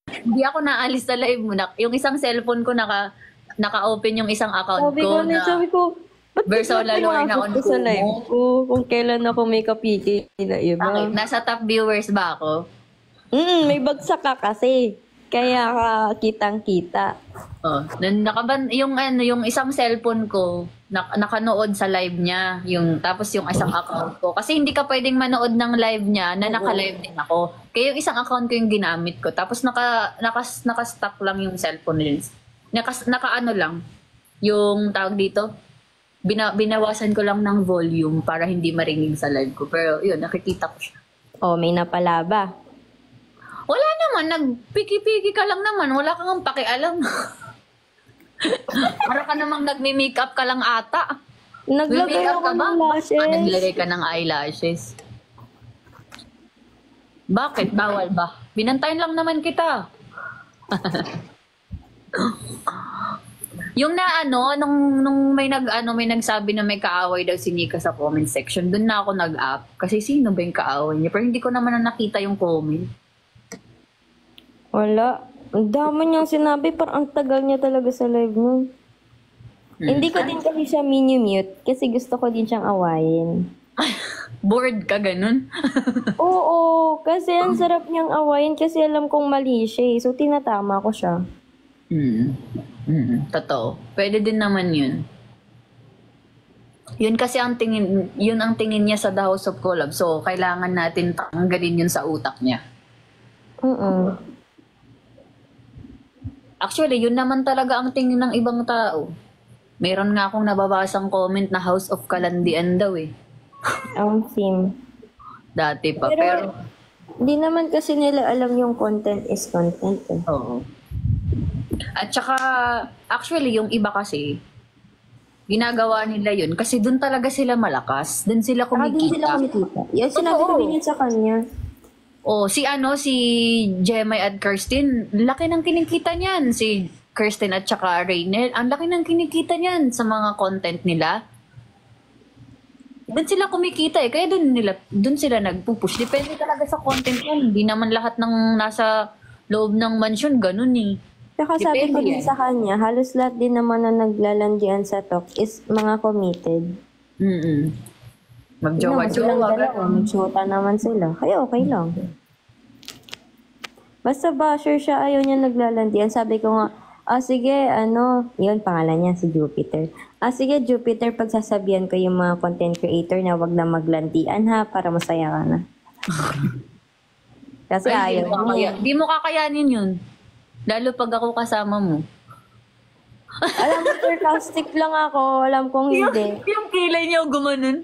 Speaker 1: Hindi ako naalis sa live mo. Yung isang cellphone ko naka-open yung isang account ko na
Speaker 3: Sabi ko, ba't
Speaker 1: Verso lalo na on
Speaker 3: sa
Speaker 1: Kumu?
Speaker 3: live ko? Kung kailan ako may kapiki na iba.
Speaker 1: Okay, nasa top viewers ba ako?
Speaker 3: May bagsak ka kasi. Kaya ka kitang-kita.
Speaker 1: Oh, yung isang cellphone ko nakanood sa live niya, tapos yung isang account ko. Kasi hindi ka pwedeng manood ng live niya na naka-live din ako. Kaya yung isang account ko yung ginamit ko. Tapos naka-stock lang yung cellphone nila. Naka-ano lang, yung tawag dito, binawasan ko lang ng volume para hindi marinig sa live ko. Pero yun, nakikita ko siya.
Speaker 3: Oh, may napalaba.
Speaker 1: Wala naman, nagpiki-piki ka lang naman. Wala kang pakialam. Para ka namang nagmi-makeup ka lang ata.
Speaker 3: Naglagay
Speaker 1: Nag-makeup
Speaker 3: ako
Speaker 1: ka ba?
Speaker 3: ng lashes.
Speaker 1: Naglagay ka ng eyelashes. Bakit? Bawal ba? Binantayan lang naman kita. Yung na ano, nung may nagsabi na may kaaway daw si Nika sa comment section, dun na ako nag-up. Kasi sino ba yung kaaway niya? Pero hindi ko naman na nakita yung comment.
Speaker 3: Wala. Ang dami niyang sinabi, parang ang tagal niya talaga sa live nun. Hindi ko din kasi siya mini-mute kasi gusto ko din siyang awayin.
Speaker 1: Bored ka ganun?
Speaker 3: Oo, kasi ang sarap niyang awayin kasi alam kong mali siya eh. So, tinatama ko siya.
Speaker 1: Totoo. Pwede din naman yun. Yun kasi ang tingin niya sa The House of Collab. So, kailangan natin tanggalin yun sa utak niya. Actually, yun naman talaga ang tingin ng ibang tao. Meron nga akong nababasang comment na House of Kalandian daw eh.
Speaker 3: Ang sim.
Speaker 1: Dati pa.
Speaker 3: Pero,
Speaker 1: Pero
Speaker 3: di naman kasi nila alam yung content is content eh.
Speaker 1: oo. At saka, actually, yung iba kasi, ginagawa nila yun kasi dun talaga sila malakas. Dun sila
Speaker 3: Saka din sila
Speaker 1: kumikita.
Speaker 3: kumikita. Yan, sinabi ko din yun sa kanya.
Speaker 1: Oh, si Jemay at Kirsten, laki ng kinikita niyan. Si Kirsten at saka Raynel, ang laki ng kinikita niyan sa mga content nila. Doon sila kumikita eh. Kaya doon sila nagpupush. Depende talaga sa content yan. Hindi naman lahat ng nasa loob ng mansion ganun eh.
Speaker 3: Saka sabi ko
Speaker 1: Depende
Speaker 3: din
Speaker 1: yan.
Speaker 3: sa kanya, halos lahat din naman na naglalandian sa talk is mga committed.
Speaker 1: Magjowa-jowa.
Speaker 3: Magsyota naman sila. Kaya okay lang. Basta basher siya, ayaw niya naglalandian. Sabi ko nga, sige, yun pangalan niya, si Jupiter. Sige, Jupiter, pagsasabihan ko yung mga content creator na wag na maglandian ha, para masaya ka na. Kasi ayaw niya.
Speaker 1: Di mo kakayanin yun. Lalo pag ako kasama mo.
Speaker 3: Alam mo, sarcastic lang ako. Alam kong hindi.
Speaker 1: Yung kilay niya gumanon.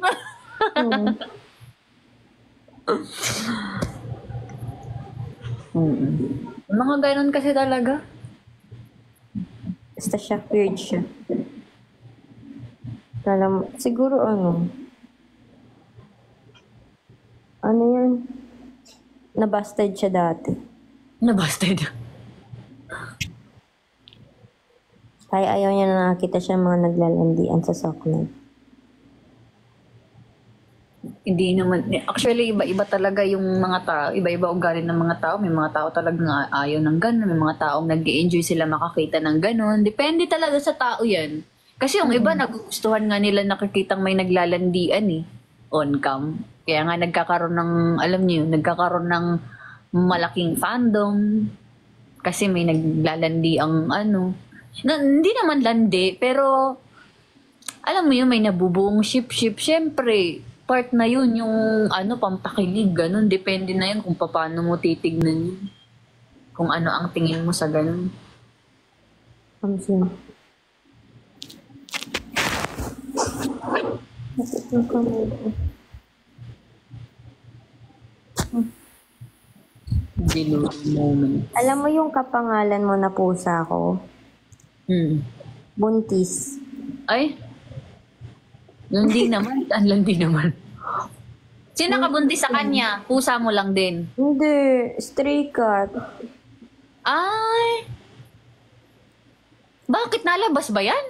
Speaker 1: Mga ganon kasi talaga.
Speaker 3: Basta siya, weird siya. Alam, siguro ano yan? Nabasted siya dati.
Speaker 1: Nabasted.
Speaker 3: Kaya ayaw niya na nakakita siya mga naglalandian sa Socknight.
Speaker 1: Hindi naman. Actually, iba-iba talaga yung mga tao. Iba-iba ugali ng mga tao. May mga tao talagang ayaw ng gano'n. May mga taong nag-i-enjoy sila makakita ng gano'n. Depende talaga sa tao yan. Kasi yung iba, nagugustuhan nga nila nakikitang may naglalandian eh. On cam. Kaya nga nagkakaroon ng, alam niyo, nagkakaroon ng malaking fandom. Kasi may naglalandi ang hindi naman landi, pero alam mo yun, may nabubuong ship. Siyempre, part na yun, yung pampakilig, ganun. Depende na yun kung paano mo titignan yun. Kung ano ang tingin mo sa ganun.
Speaker 3: Kamsin.
Speaker 1: Dilute moment.
Speaker 3: Alam mo yung kapangalan mo na pusa ko? Buntis.
Speaker 1: Ay? Landi naman. Ang landi naman. Sino nakabuntis sa kanya? Pusa mo lang din.
Speaker 3: Hindi, stray cat.
Speaker 1: Ay! Bakit nalabas ba yan?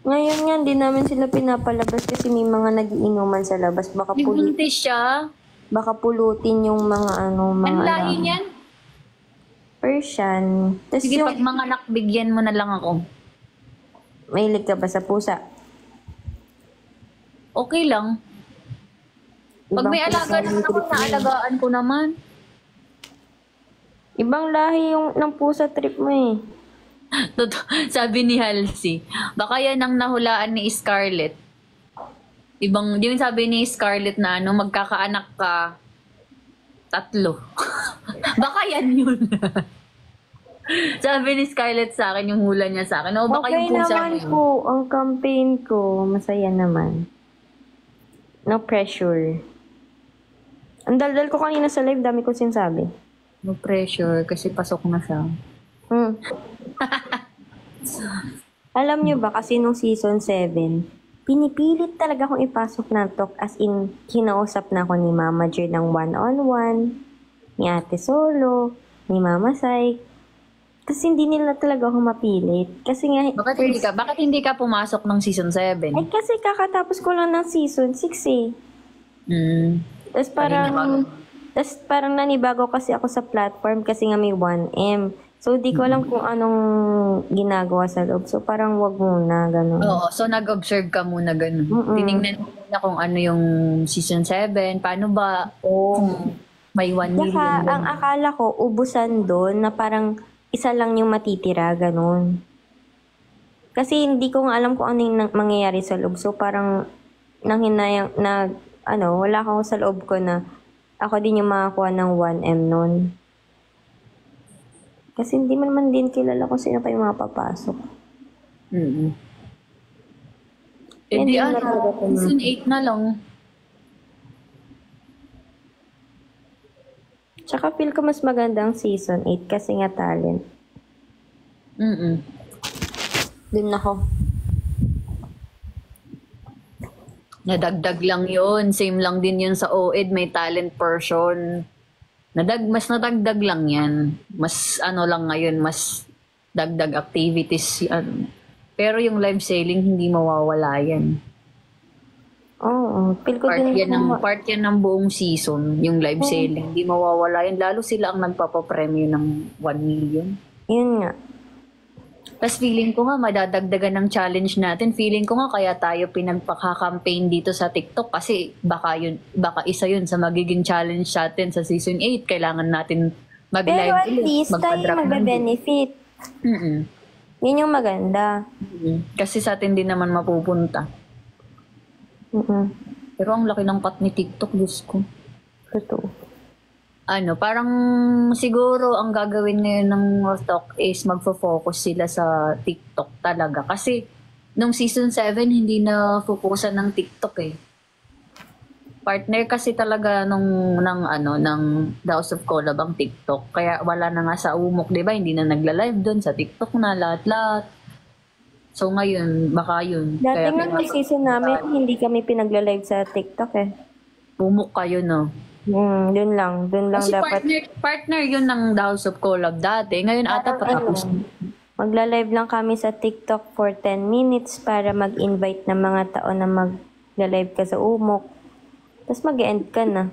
Speaker 3: Ngayon nga, hindi namin sila pinapalabas kasi may mga nagiinuman sa labas. Baka
Speaker 1: Nagbuntis siya?
Speaker 3: baka pulutin yung mga mga
Speaker 1: Ang lahi niyan?
Speaker 3: Persian. Tapos
Speaker 1: Sige,
Speaker 3: yung,
Speaker 1: pag mga anak, bigyan mo na lang ako.
Speaker 3: mahilig ka ba sa pusa?
Speaker 1: Okay lang. Pag
Speaker 3: Ibang
Speaker 1: may
Speaker 3: pusa
Speaker 1: alaga naman
Speaker 3: yung
Speaker 1: ako,
Speaker 3: trip mo.
Speaker 1: naalagaan ko naman.
Speaker 3: Ibang lahi yung ng pusa trip mo eh.
Speaker 1: Sabi ni Halsey, baka yan ang nahulaan ni Scarlett. Yung sabi ni Scarlett na magkakaanak ka, 3. Baka yan yun. Sabi ni Scarlett sa akin, yung hula niya sa akin. O baka
Speaker 3: Okay
Speaker 1: yung pusa
Speaker 3: naman
Speaker 1: mo yun.
Speaker 3: po. Ang campaign ko, masaya naman. No pressure. Ang daldal ko kanina sa live, dami ko sinasabi.
Speaker 1: No pressure, kasi pasok na siya.
Speaker 3: Alam nyo ba, kasi nung season 7, pinipilit talaga akong ipasok ng talk as in, kinausap na ako ni Mama Jer ng one-on-one, ni Ate Solo, ni Mama Sai.
Speaker 4: Tapos hindi nila talaga ako mapilit. Kasi nga,
Speaker 1: Bakit hindi ka pumasok ng season 7?
Speaker 4: ay kasi kakatapos ko lang ng season 6 eh.
Speaker 1: Mm.
Speaker 4: Tapos parang nanibago kasi ako sa platform kasi nga may 1M. So, di ko alam kung anong ginagawa sa loob. So, parang wag muna, gano'n.
Speaker 1: Oo, so nag-observe ka muna ganun. Tinignan mo na kung ano yung season 7, paano ba, kung may 1 million.
Speaker 4: Saka, ang akala ko, ubusan doon na parang isa lang yung matitira, gano'n. Kasi hindi ko nga alam kung ano yung mangyayari sa loob. So, parang wala akong sa loob ko na ako din yung makakuha ng 1M noon. Kasi hindi mo naman din kilala kung sino pa yung mapapasok.
Speaker 1: Mm-hmm.
Speaker 4: Hindi
Speaker 1: Season 8 na lang.
Speaker 4: Tsaka feel ko mas maganda ang season 8 kasi nga talent. Dun ako.
Speaker 1: Nadagdag lang yun. Same lang din yun sa OED. May talent person. Mas nadagdag lang yan. Mas lang ngayon, mas dagdag activities yan. Pero yung live selling, hindi mawawala yan.
Speaker 4: Oo. Feel ko
Speaker 1: Part yan ng buong season, yung live selling. Hindi mawawala yan. Lalo sila ang nagpapapremyo ng 1 million.
Speaker 4: Yun nga.
Speaker 1: Tapos feeling ko nga, madadagdagan ng challenge natin. Feeling ko nga, kaya tayo pinagpaka-campaign dito sa TikTok kasi baka isa yun sa magiging challenge sa atin sa season 8. Kailangan natin mag-live
Speaker 4: pero at least tayo magbe-benefit. Yun yung maganda.
Speaker 1: Kasi sa atin din naman mapupunta. Pero ang laki ng cut ni TikTok, Diyos ko.
Speaker 4: Totoo.
Speaker 1: Parang siguro ang gagawin ngayon ng Talk is magfo-focus sila sa TikTok talaga. Kasi nung season 7, hindi na focusan ng TikTok eh. Partner kasi talaga ng The House of Collab ang TikTok. Kaya wala na nga sa Umok, di ba? Hindi na nagla-live doon sa TikTok na lahat-lahat. So ngayon, baka yun.
Speaker 4: Dati
Speaker 1: Kaya
Speaker 4: nga nung season namin, hindi kami pinagla-live sa TikTok eh.
Speaker 1: Umok kayo, no?
Speaker 4: Doon lang
Speaker 1: Kasi
Speaker 4: dapat.
Speaker 1: partner yun ng The House of Collab dati. Ngayon ata patapos.
Speaker 4: Magla-live lang kami sa TikTok for 10 minutes para mag-invite ng mga tao na mag-live ka sa Umok. Tapos mag-end ka na.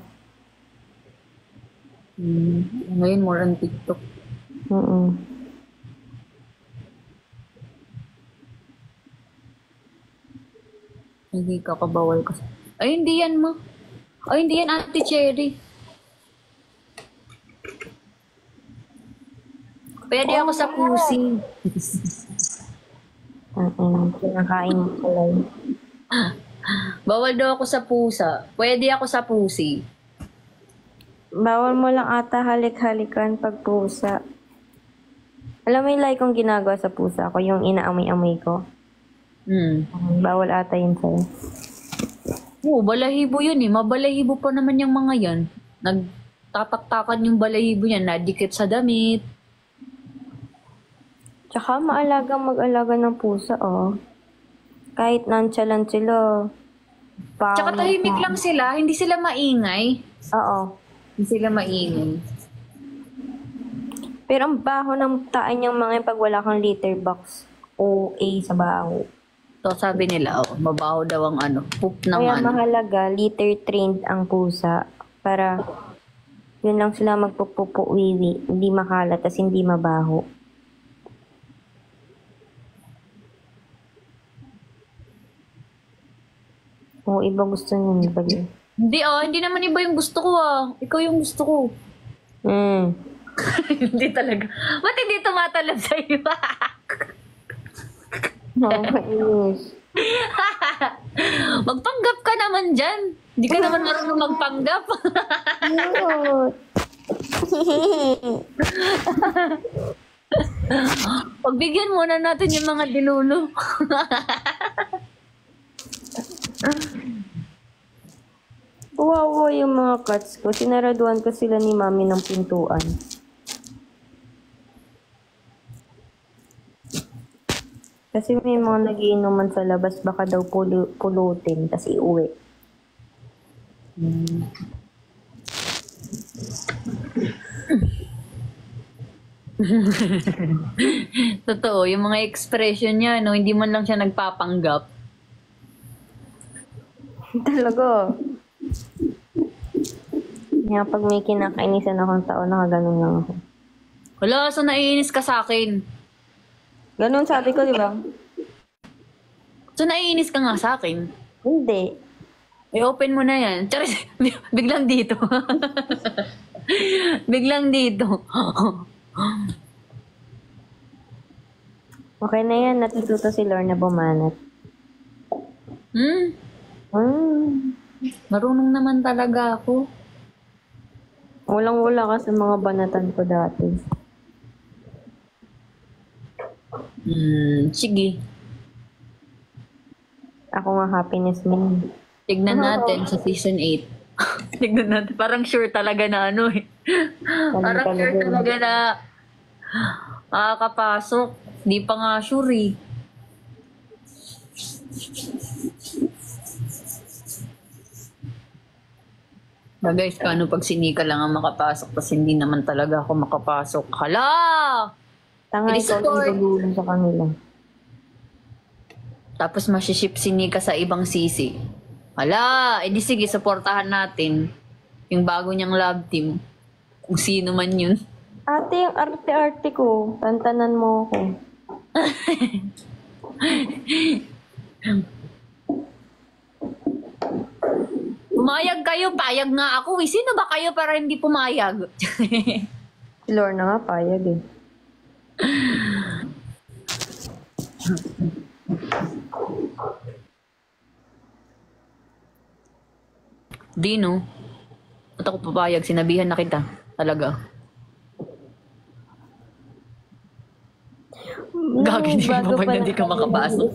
Speaker 1: Ngayon more on TikTok. Hindi kakabawal kasi. Ay, hindi yan, ma. Ay, hindi yan, Ate Cherry. Pwede ako sa pusi.
Speaker 4: Kinakain mo pala yun.
Speaker 1: Bawal daw ako sa pusa. Pwede ako sa pusi.
Speaker 4: Bawal mo lang ata halik-halikan pag pusa. Alam mo yung like kong ginagawa sa pusa ko, yung inaamoy-amoy ko. Bawal ata yun sa'yo.
Speaker 1: Oo, balahibo yun eh. Mabalahibo pa naman yung mga yan. Nagtataktakan yung balahibo yan. Nadikit sa damit.
Speaker 4: Tsaka mag-alaga ng pusa, oh. Kahit nonchalant sila.
Speaker 1: Tsaka tahimik lang sila. Hindi sila maingay.
Speaker 4: Oo.
Speaker 1: Hindi sila maingay.
Speaker 4: Pero ang baho ng taan yung mga pag wala kang litter box. OA sa baho.
Speaker 1: So sabi nila, mabaho daw ang poop ng
Speaker 4: Kaya mahalaga, litter trained ang pusa. Para yun lang sila magpupupo-wiwi. Hindi makalat, tas hindi mabaho. Oo, iba gusto niyo, iba din.
Speaker 1: Hindi naman iba yung gusto ko Ikaw yung gusto ko. Hindi talaga. Ba't hindi tumatalab sa iyo?
Speaker 4: Nakakainis.
Speaker 1: Magpanggap ka naman dyan. Hindi ka naman marunong magpanggap. Pagbigyan muna natin yung mga dilulo.
Speaker 4: Wawa yung mga cats ko. Sinaraduan ko sila ni mami ng pintuan. Kasi may mga nagiinuman sa labas, baka daw pulutin, tas iuwi.
Speaker 1: Totoo, yung mga expression niya, no, hindi man lang siya nagpapanggap.
Speaker 4: Talaga. Kaya pag may kinakainisan akong tao, nakaganon lang ako.
Speaker 1: Wala, so naiinis ka sa akin.
Speaker 4: Ganun sabi ko, di ba?
Speaker 1: So naiinis ka nga sa akin.
Speaker 4: Hindi.
Speaker 1: I-open mo na yan. Charis, biglang dito. Biglang dito.
Speaker 4: Okay na yan, natututo si Lorna bumanat.
Speaker 1: Marunong naman talaga ako.
Speaker 4: Walang-wala ka sa mga banatan ko dati.
Speaker 1: Sige.
Speaker 4: Ako nga happiness man.
Speaker 1: Tignan natin sa season 8. Tignan natin. Parang sure talaga na ano eh. Parang sure talaga na makakapasok. Di pa nga sure eh. Na guys, paano pag sinika lang ang makapasok tapos hindi naman talaga ako makapasok. Hala!
Speaker 4: Tanga, ikaw yung gagulong sa kanila.
Speaker 1: Tapos masiship si Nika sa ibang sisi. Hala! Edi sige, supportahan natin yung bago niyang love team. Kung sino man yun.
Speaker 4: Ate, yung arte-arte ko. Tantanan mo ako.
Speaker 1: Pumayag kayo, payag nga ako. Eh. Sino ba kayo para hindi pumayag?
Speaker 4: Si Lorna nga payag eh.
Speaker 1: Dino, ba't ako papayag? Sinabihan na kita. Talaga. Gagi, di ka papayag, hindi ka makapasok.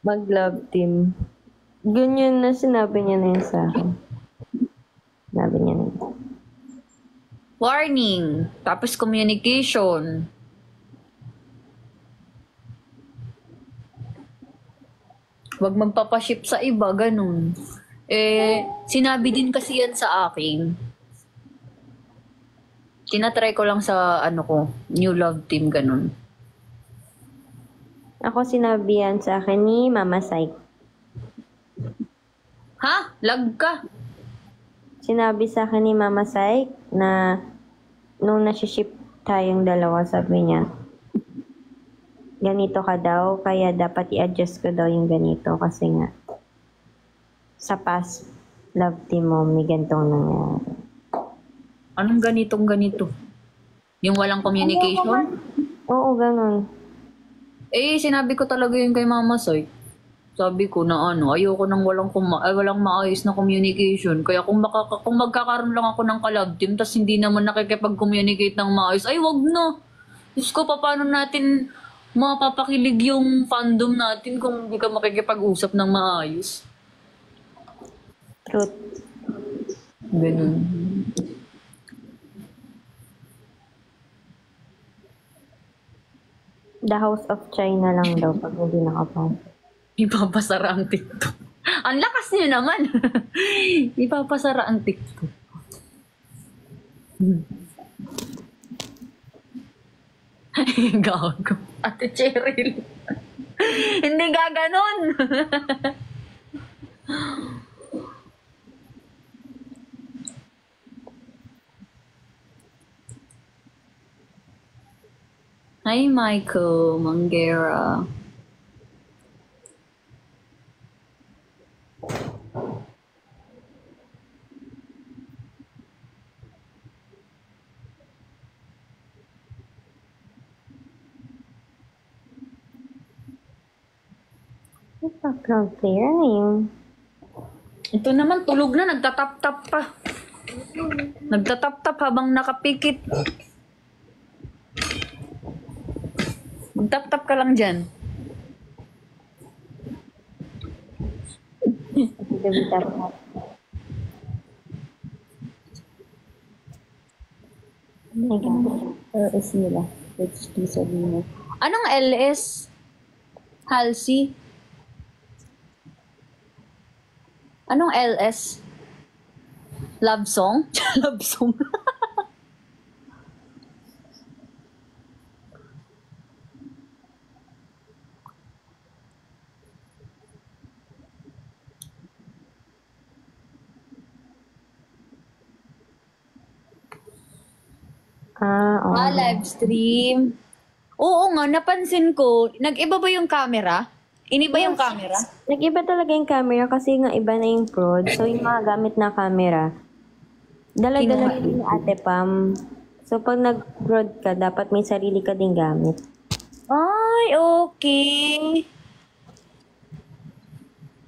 Speaker 4: Mag-love team. Ganyan na sinabi niya na yun sa akin. Sinabi niya na yun.
Speaker 1: Warning. Tapos communication. Huwag magpapaship sa iba, ganun. Sinabi din kasi yan sa akin. Tinatry ko lang sa, new love team, ganun.
Speaker 4: Ako sinabi yan sa akin ni Mama Psych.
Speaker 1: Ha? Lag ka?
Speaker 4: Sinabi sa akin ni Mama Psych na nung nasi-ship tayong dalawa, sabi niya, ganito ka daw, kaya dapat i-adjust ko daw yung ganito kasi nga sa past love team mo may gantong nangyari.
Speaker 1: Anong ganitong ganito? Yung walang communication?
Speaker 4: Oo, ganun.
Speaker 1: Sinabi ko talaga yun kay Mama Soy. Sabi ko na ayoko nang walang maayos na communication. Kaya kung magkakaroon lang ako ng ka-love team tas hindi naman nakikipag-communicate ng maayos, ay wag na. Diyos ko, paano natin mapapakilig yung fandom natin kung hindi ka makikipag-usap ng maayos?
Speaker 4: Truth.
Speaker 1: Ganun.
Speaker 4: The House of China lang daw pag hindi nakapasok.
Speaker 1: Ipapasara ang TikTok. Ang lakas niyo naman. Ipapasara ang TikTok. Gago. Ate Cheryl. Hindi gaganon. Hi, Michael Mangera.
Speaker 4: Background player na yun.
Speaker 1: Ito naman, tulog na. Nagtatap-tap pa. Nagtatap-tap habang nakapikit. Magtap-tap ka lang dyan.
Speaker 4: LS nila. HD sabihin mo.
Speaker 1: Anong LS? Halsey? Anong LS? Love song? Love song?
Speaker 4: Oo.
Speaker 1: live stream. Oo nga, napansin ko, nag-iba ba yung camera? Iniba yung camera?
Speaker 4: Nag-iba talaga yung camera kasi nga iba na yung prod. So, yung mga gamit na camera, dala-dala
Speaker 1: Kinuha.
Speaker 4: yun ni Ate Pam. So, pag nag-prod ka, dapat may sarili ka ding gamit.
Speaker 1: Ay, okay.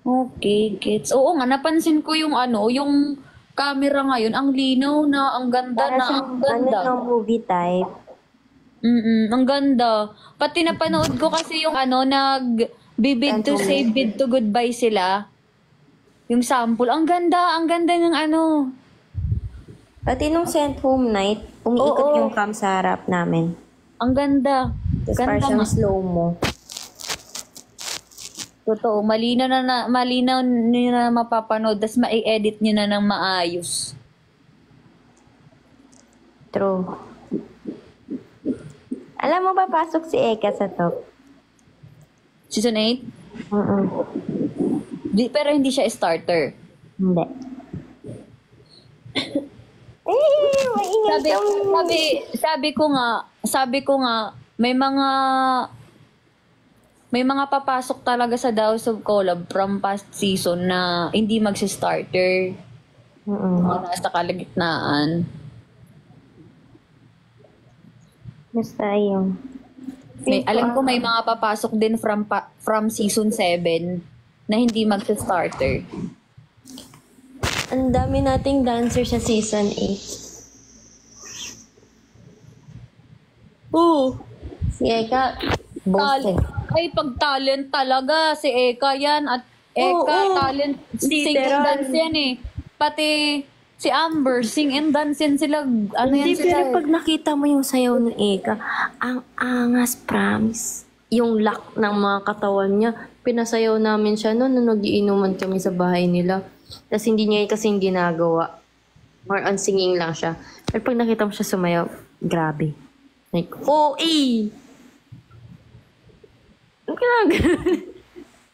Speaker 1: Okay, gets. Oo nga, napansin ko yung yung camera ngayon, ang linaw na, ang ganda
Speaker 4: Para
Speaker 1: na,
Speaker 4: sa
Speaker 1: ang ganda.
Speaker 4: yung movie type.
Speaker 1: Ang ganda. Pati napanood ko kasi yung nag-bid to say, bid to goodbye sila. Yung sample, ang ganda ng
Speaker 4: Pati nung sent home night, umiikot
Speaker 1: Oo.
Speaker 4: yung cam sa harap namin.
Speaker 1: ang ganda.
Speaker 4: Tapos parang
Speaker 1: Ganda
Speaker 4: siyang
Speaker 1: nga.
Speaker 4: slow-mo.
Speaker 1: Totoo, malinaw nyo na mapapanood, tapos ma-edit nyo na ng maayos.
Speaker 4: True. Alam mo ba, pasok si Eka sa top?
Speaker 1: Season 8? Pero hindi siya starter.
Speaker 4: Hindi. Maingay
Speaker 1: Sabi ko nga, may mga papasok talaga sa House of Collab from past season na hindi magsi-starter. Mga nasa kalagitnaan.
Speaker 4: Basta yung...
Speaker 1: Alam ko may mga papasok din from season 7 na hindi magsi-starter.
Speaker 4: Ang dami nating dancer sa season 8.
Speaker 1: Oo.
Speaker 4: Si Eka, boss eh.
Speaker 1: Ay, pag talent talaga, si Eka yan. At Eka,
Speaker 4: Oo.
Speaker 1: talent, sing and
Speaker 4: Literal.
Speaker 1: dance yan eh. Pati si Amber, sing and dance yan sila.
Speaker 4: Hindi,
Speaker 1: Yan sila.
Speaker 4: pero pag nakita mo yung sayaw ng Eka, ang angas, promise. Yung lock ng mga katawan niya, pinasayaw namin siya noon nung nagiinuman kami sa bahay nila. Tapos hindi niya kasi yung ginagawa. More on singing lang siya. Pero pag nakita mo siya sumayaw, grabe. Like, Ang ginagawa?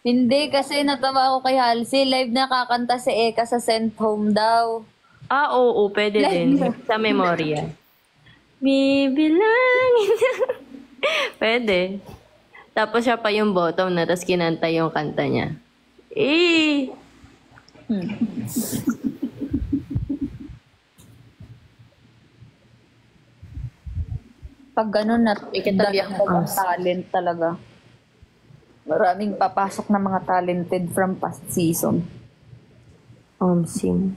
Speaker 1: Hindi, kasi natawa ako kay Halsey. Live nakakanta si Eka sa Sent Home daw.
Speaker 4: Oo, pwede din. Sa memorya. Bibilangin. Pwede. Tapos siya pa yung bottom na, tapos kinanta yung kanta niya.
Speaker 1: Pag ganun na,
Speaker 4: katabi akong
Speaker 1: ang talent talaga. Maraming papasok na mga talented from past season.
Speaker 4: Sim.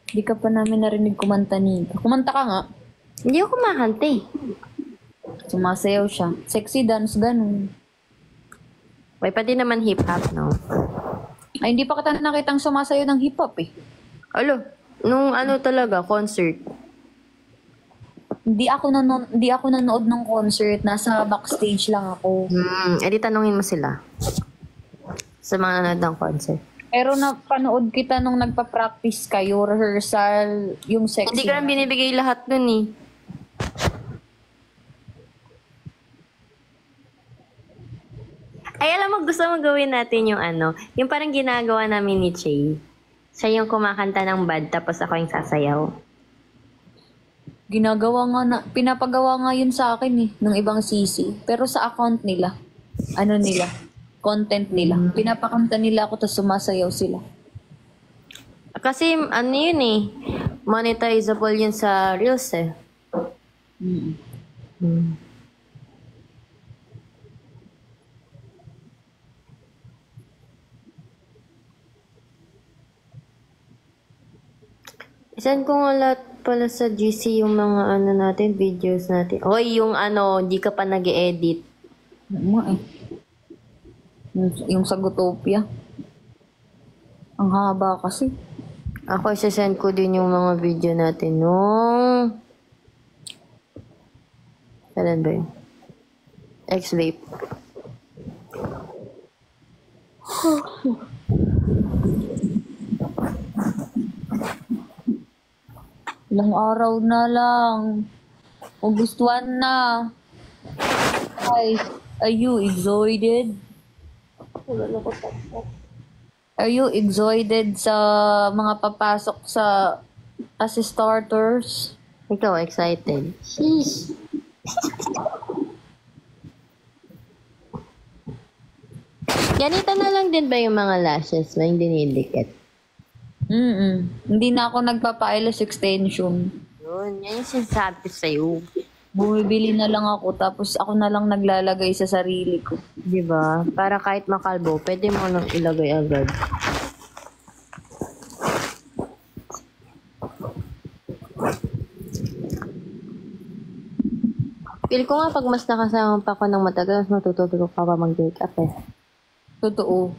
Speaker 1: Hindi ka pa namin narinig kumanta ni. Kumanta ka nga.
Speaker 4: Hindi ako kumakanta eh.
Speaker 1: Sumasayaw siya. Sexy dance, ganun.
Speaker 4: May pati naman hip-hop, no?
Speaker 1: Ay, hindi pa kita nakitang sumasayaw ng hip-hop eh.
Speaker 4: Alo, nung talaga, concert.
Speaker 1: Hindi ako nanood ng concert. Nasa backstage lang ako.
Speaker 4: Edi tanungin mo sila. Sa mga nanood ng concert.
Speaker 1: Pero napanood kita nung nagpa-practice kayo, rehearsal, yung sexy.
Speaker 4: Hindi ko lang binibigay lahat nun eh. Ay, alam mo, gusto mo gawin natin yung yung parang ginagawa namin ni Che. Siya yung kumakanta ng bad, tapos ako yung sasayaw.
Speaker 1: Pinapagawa nga yun sa akin eh, ng ibang CC. Pero sa account nila, content nila. Pinapakanta nila ako, tapos sumasayaw sila.
Speaker 4: Kasi, yun eh, monetizable yun sa Reels eh. Saan ko nga lahat pala sa GC yung mga natin, videos natin. Hoy, yung di ka pa nag-edit.
Speaker 1: Oo nga eh. Yung sa Gutopia. Ang haba kasi.
Speaker 4: Ako, sasend ko din yung mga video natin nung... Kailan ba yun? X-Vape.
Speaker 1: Ilang araw na lang. August 1 na. Ay, are you excited? Are you excited sa mga papasok sa as starters.
Speaker 3: Ikaw, excited. Sheesh. Ganito na lang din ba yung mga lashes mo, yung dinidikit?
Speaker 1: Hindi na ako nagpapa-eyelash extension.
Speaker 3: Yun, yan yung sinasabi sa'yo.
Speaker 1: Bumibili na lang ako, tapos ako na lang naglalagay sa sarili ko.
Speaker 3: Diba? Para kahit makalbo, pwede mo nang ilagay agad. Feel ko nga pag mas nakasama pa ako ng matagal, mas matututo ka pa mag-makeup eh.
Speaker 1: Totoo.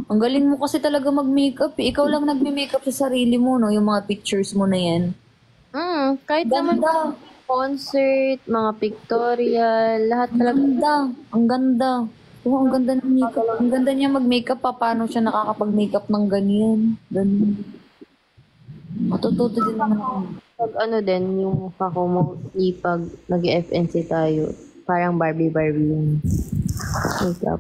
Speaker 1: Ang galing mo kasi talaga mag-makeup eh. Ikaw lang nagme-makeup sa sarili mo, no? Yung mga pictures mo na yan.
Speaker 3: Kahit naman
Speaker 1: Ganda.
Speaker 3: concert, mga pictorial, lahat
Speaker 1: Ang
Speaker 3: talaga.
Speaker 1: ganda. Ang ganda. Oo, ang ganda ng makeup. Ang ganda niya mag-makeup pa. Paano siya nakakapag-makeup ng ganyan? Ganyan. Matututo din naman ako.
Speaker 3: Pag ano din, yung mukha ko mostly pag nag-FNC tayo, parang Barbie yung makeup.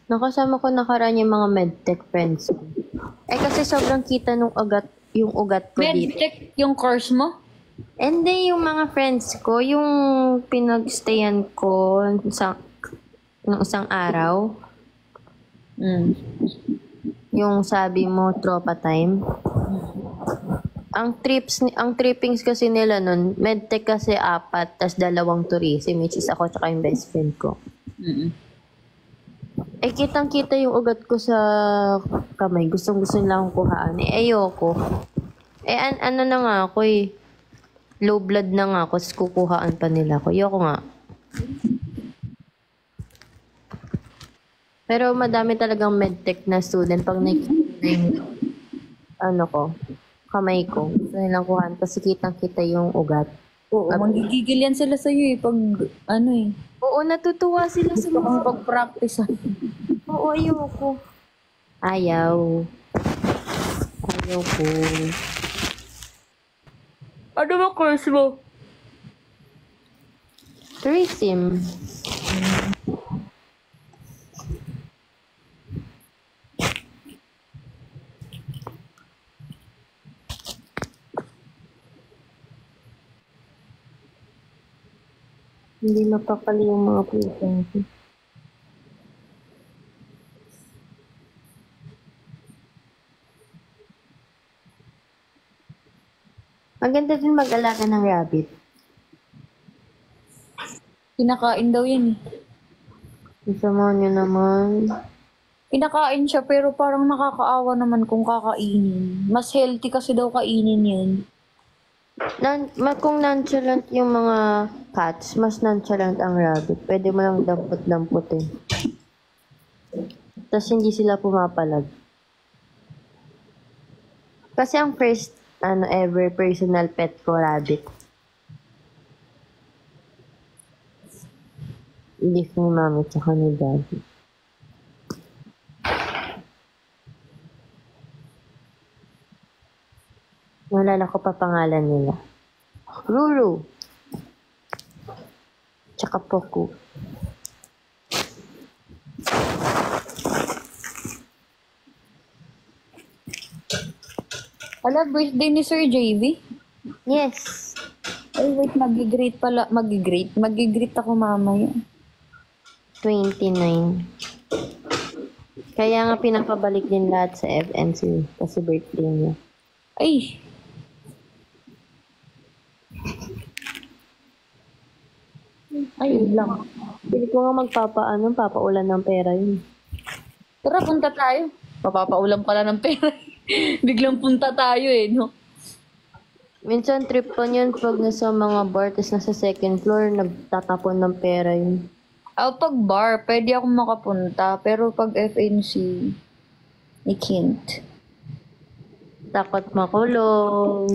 Speaker 3: Nakasama ko nakaraan yung mga medtech friends ko. Eh kasi sobrang kita nung yung ugat ko dito.
Speaker 1: Medtech yung course mo?
Speaker 3: And then yung mga friends ko, yung pinagstayan ko nung isang araw, yung sabi mo, tropa time. Ang trippings kasi nila nun, medtech kasi 4, tas 2 tourism, which is ako tsaka yung best friend ko. Eh, kitang-kita yung ugat ko sa kamay. Gustong-gusto nila akong kuhaan. Eh, ayoko. Eh, ano na nga ako eh. Low blood na nga ako, tapos kukuhaan pa nila ako. Ayoko nga. Pero madami talagang medtech na student. Pag nakikita yung, kamay ko. Gusto nilang kuhaan kasi kitang-kita yung ugat.
Speaker 1: Oo, manggigigil yan sila sa'yo eh. Pag,
Speaker 3: Oo, natutuwa sila sa
Speaker 1: gusto kong pag-practice.
Speaker 3: Oo, ayoko. Ayaw ko.
Speaker 1: Ano ba course mo?
Speaker 3: Tourism. Hindi mapakali yung mga present. Maganda din mag-alaga ng rabbit.
Speaker 1: Kinakain daw yan eh.
Speaker 3: Isama niyo naman.
Speaker 1: Kinakain siya pero parang nakakaawa naman kung kakainin. Mas healthy kasi daw kainin yan.
Speaker 3: Kung nonchalant yung mga cats, mas nonchalant ang rabbit. Pwede mo lang dampot-dampotin. Tapos hindi sila pumapalag. Kasi ang first, ever personal pet ko, rabbit. Gift ni mami tsaka ni daddy. Nalala ko pa pangalan nila. Ruru. Tsaka Poku.
Speaker 1: Ala, birthday ni Sir JV?
Speaker 3: Yes.
Speaker 1: Ay, wait, mag-greet pala. Mag-greet ako mamaya.
Speaker 3: 29. Kaya nga pinapabalik din lahat sa FNC kasi birthday niya.
Speaker 1: Ay! Ay, yun lang.
Speaker 3: Pili ko nga papaulan ng pera yun.
Speaker 1: Tara, punta tayo. Papapaulam pala ng pera. Biglang punta tayo eh, no?
Speaker 3: Minsan trip pa yun pag nasa mga bar, tas nasa second floor, nagtatapon ng pera yun.
Speaker 1: Pag bar, pwede akong makapunta. Pero pag FNC, I can't.
Speaker 3: Takot makulong.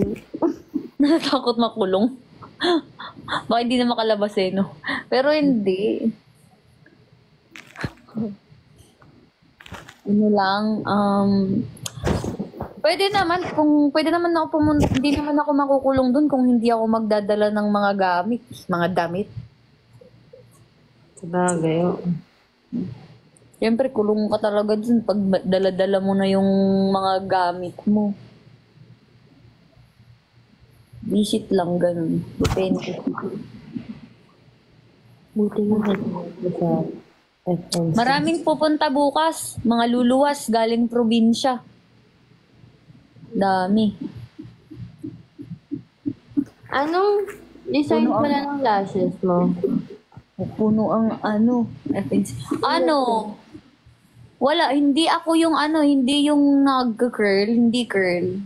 Speaker 1: Natatakot makulong. Baka hindi na makalabas eh, no? Pero hindi. Ano lang, pwede naman ako pumunta, hindi naman ako makukulong dun kung hindi ako magdadala ng mga damit.
Speaker 3: Sabagay, oo.
Speaker 1: Siyempre, kulong ka talaga dun pag dala-dala mo na yung mga gamit mo. Visit lang, ganun. Depende.
Speaker 3: Buti na nag-ano sa FNC.
Speaker 1: Maraming pupunta bukas. Mga luluwas galing probinsya. Dami.
Speaker 3: Anong design pala ng lashes mo?
Speaker 1: Puno ang FNC. Wala, hindi ako yung hindi yung nag-curl, hindi curl.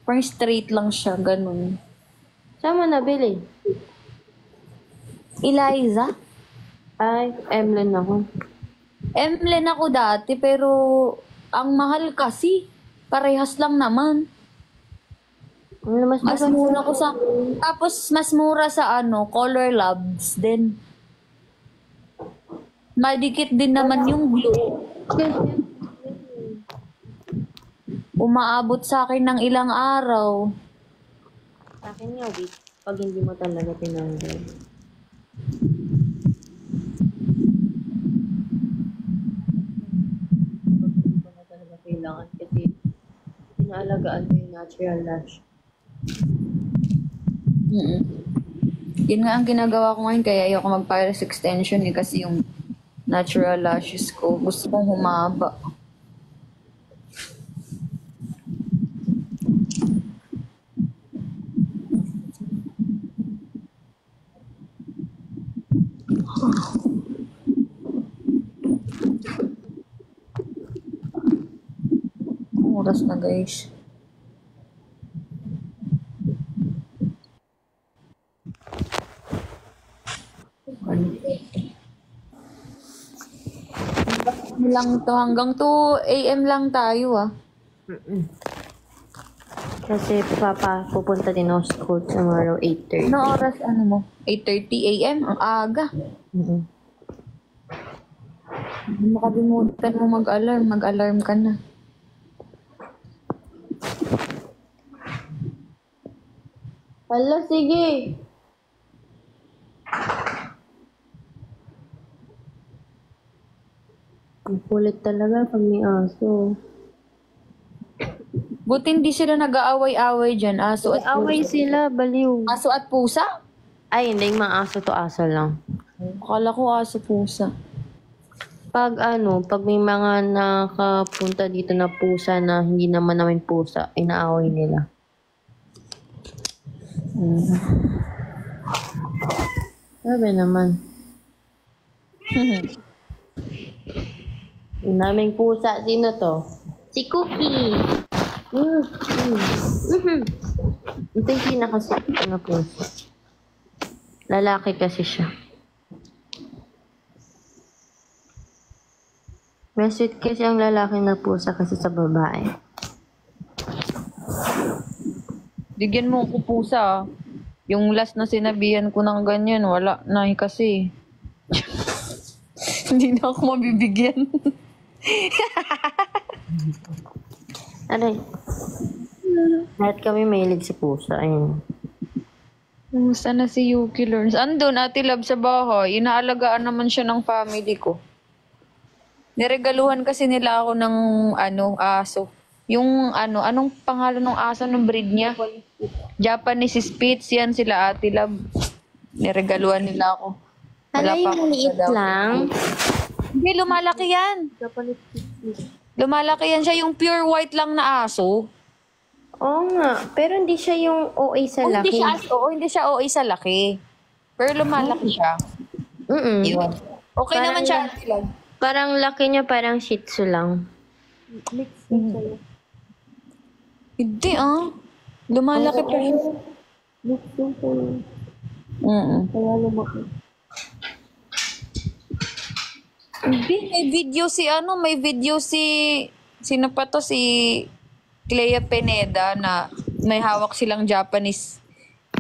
Speaker 1: Parang straight lang siya, ganun.
Speaker 3: Saan mo nabili?
Speaker 1: Eliza?
Speaker 3: Ay, Emlen ako.
Speaker 1: Emlen ako dati, pero ang mahal kasi. Parehas lang naman.
Speaker 3: Ano
Speaker 1: Mas mura ko sa... Tapos, mas mura sa Color Labs din. Madikit din naman yung glue. Umaabot sa akin ng ilang araw.
Speaker 3: Sa akin nga, wait. Pag hindi mo talaga tinanggal. Pag hindi ko na talaga kailangan kasi inaalagaan ko yung natural lash.
Speaker 1: Yun nga ang ginagawa ko ngayon, kaya ayoko mag-Pyrex extension kasi yung natural lashes ko, gusto kong humaba. Oras na, guys. Lang to, hanggang 2 AM lang tayo
Speaker 3: Kasi pupunta din ako sa school tomorrow 8:30.
Speaker 1: Ano oras mo? 8:30 AM? Ang aga. Hindi makalimutan mo mag-alarm. Mag-alarm ka na.
Speaker 3: Hala, sige! Ang kulit talaga pag may aso.
Speaker 1: Buti hindi sila nag-aaway-away dyan. Aso at
Speaker 3: Away sila, baliw.
Speaker 1: Aso at pusa?
Speaker 3: Ay, hindi, yung mga aso to aso lang.
Speaker 1: Akala ko aso pusa.
Speaker 3: Pag may mga nakapunta dito na pusa na hindi naman namin pusa, inaaway nila. Sabi naman. Yung naming pusa, sino to? Si Cookie! Ito yung pinakasakit na pusa. Lalaki kasi siya. May sweet kasi ang lalaki na pusa kasi sa babae.
Speaker 1: Bigyan mo ko pusa. Yung last na sinabihan ko ng ganyan, wala na kasi. Hindi na ako mabibigyan.
Speaker 3: Aray. Lahat kami mahilig sa pusa. Ayun.
Speaker 1: Kumusta na si Yuki Lawrence? Andun, Ate Love sa bahay. Inaalagaan naman siya ng family ko. Niregaluhan kasi nila ako ng aso. Yung anong pangalan ng aso ng breed niya? Japanese Spitz, yan sila Ate Love. Niregaluhan nila ako.
Speaker 3: Hala, yung maliit lang.
Speaker 1: Hindi, lumalaki yan. Lumalaki yan siya, yung pure white lang na aso.
Speaker 3: Oo nga. Pero hindi siya yung OA sa laki.
Speaker 1: Hindi siya OA sa laki. Pero lumalaki siya. Yun. Okay
Speaker 3: Parang
Speaker 1: naman siya, Ate Love.
Speaker 3: Parang laki niya, parang shih tzu lang.
Speaker 1: Hindi lumalaki pa siya.
Speaker 3: Kaya lumaki.
Speaker 1: Hindi, may video si sino pa to, si Clea Pineda na may hawak silang Japanese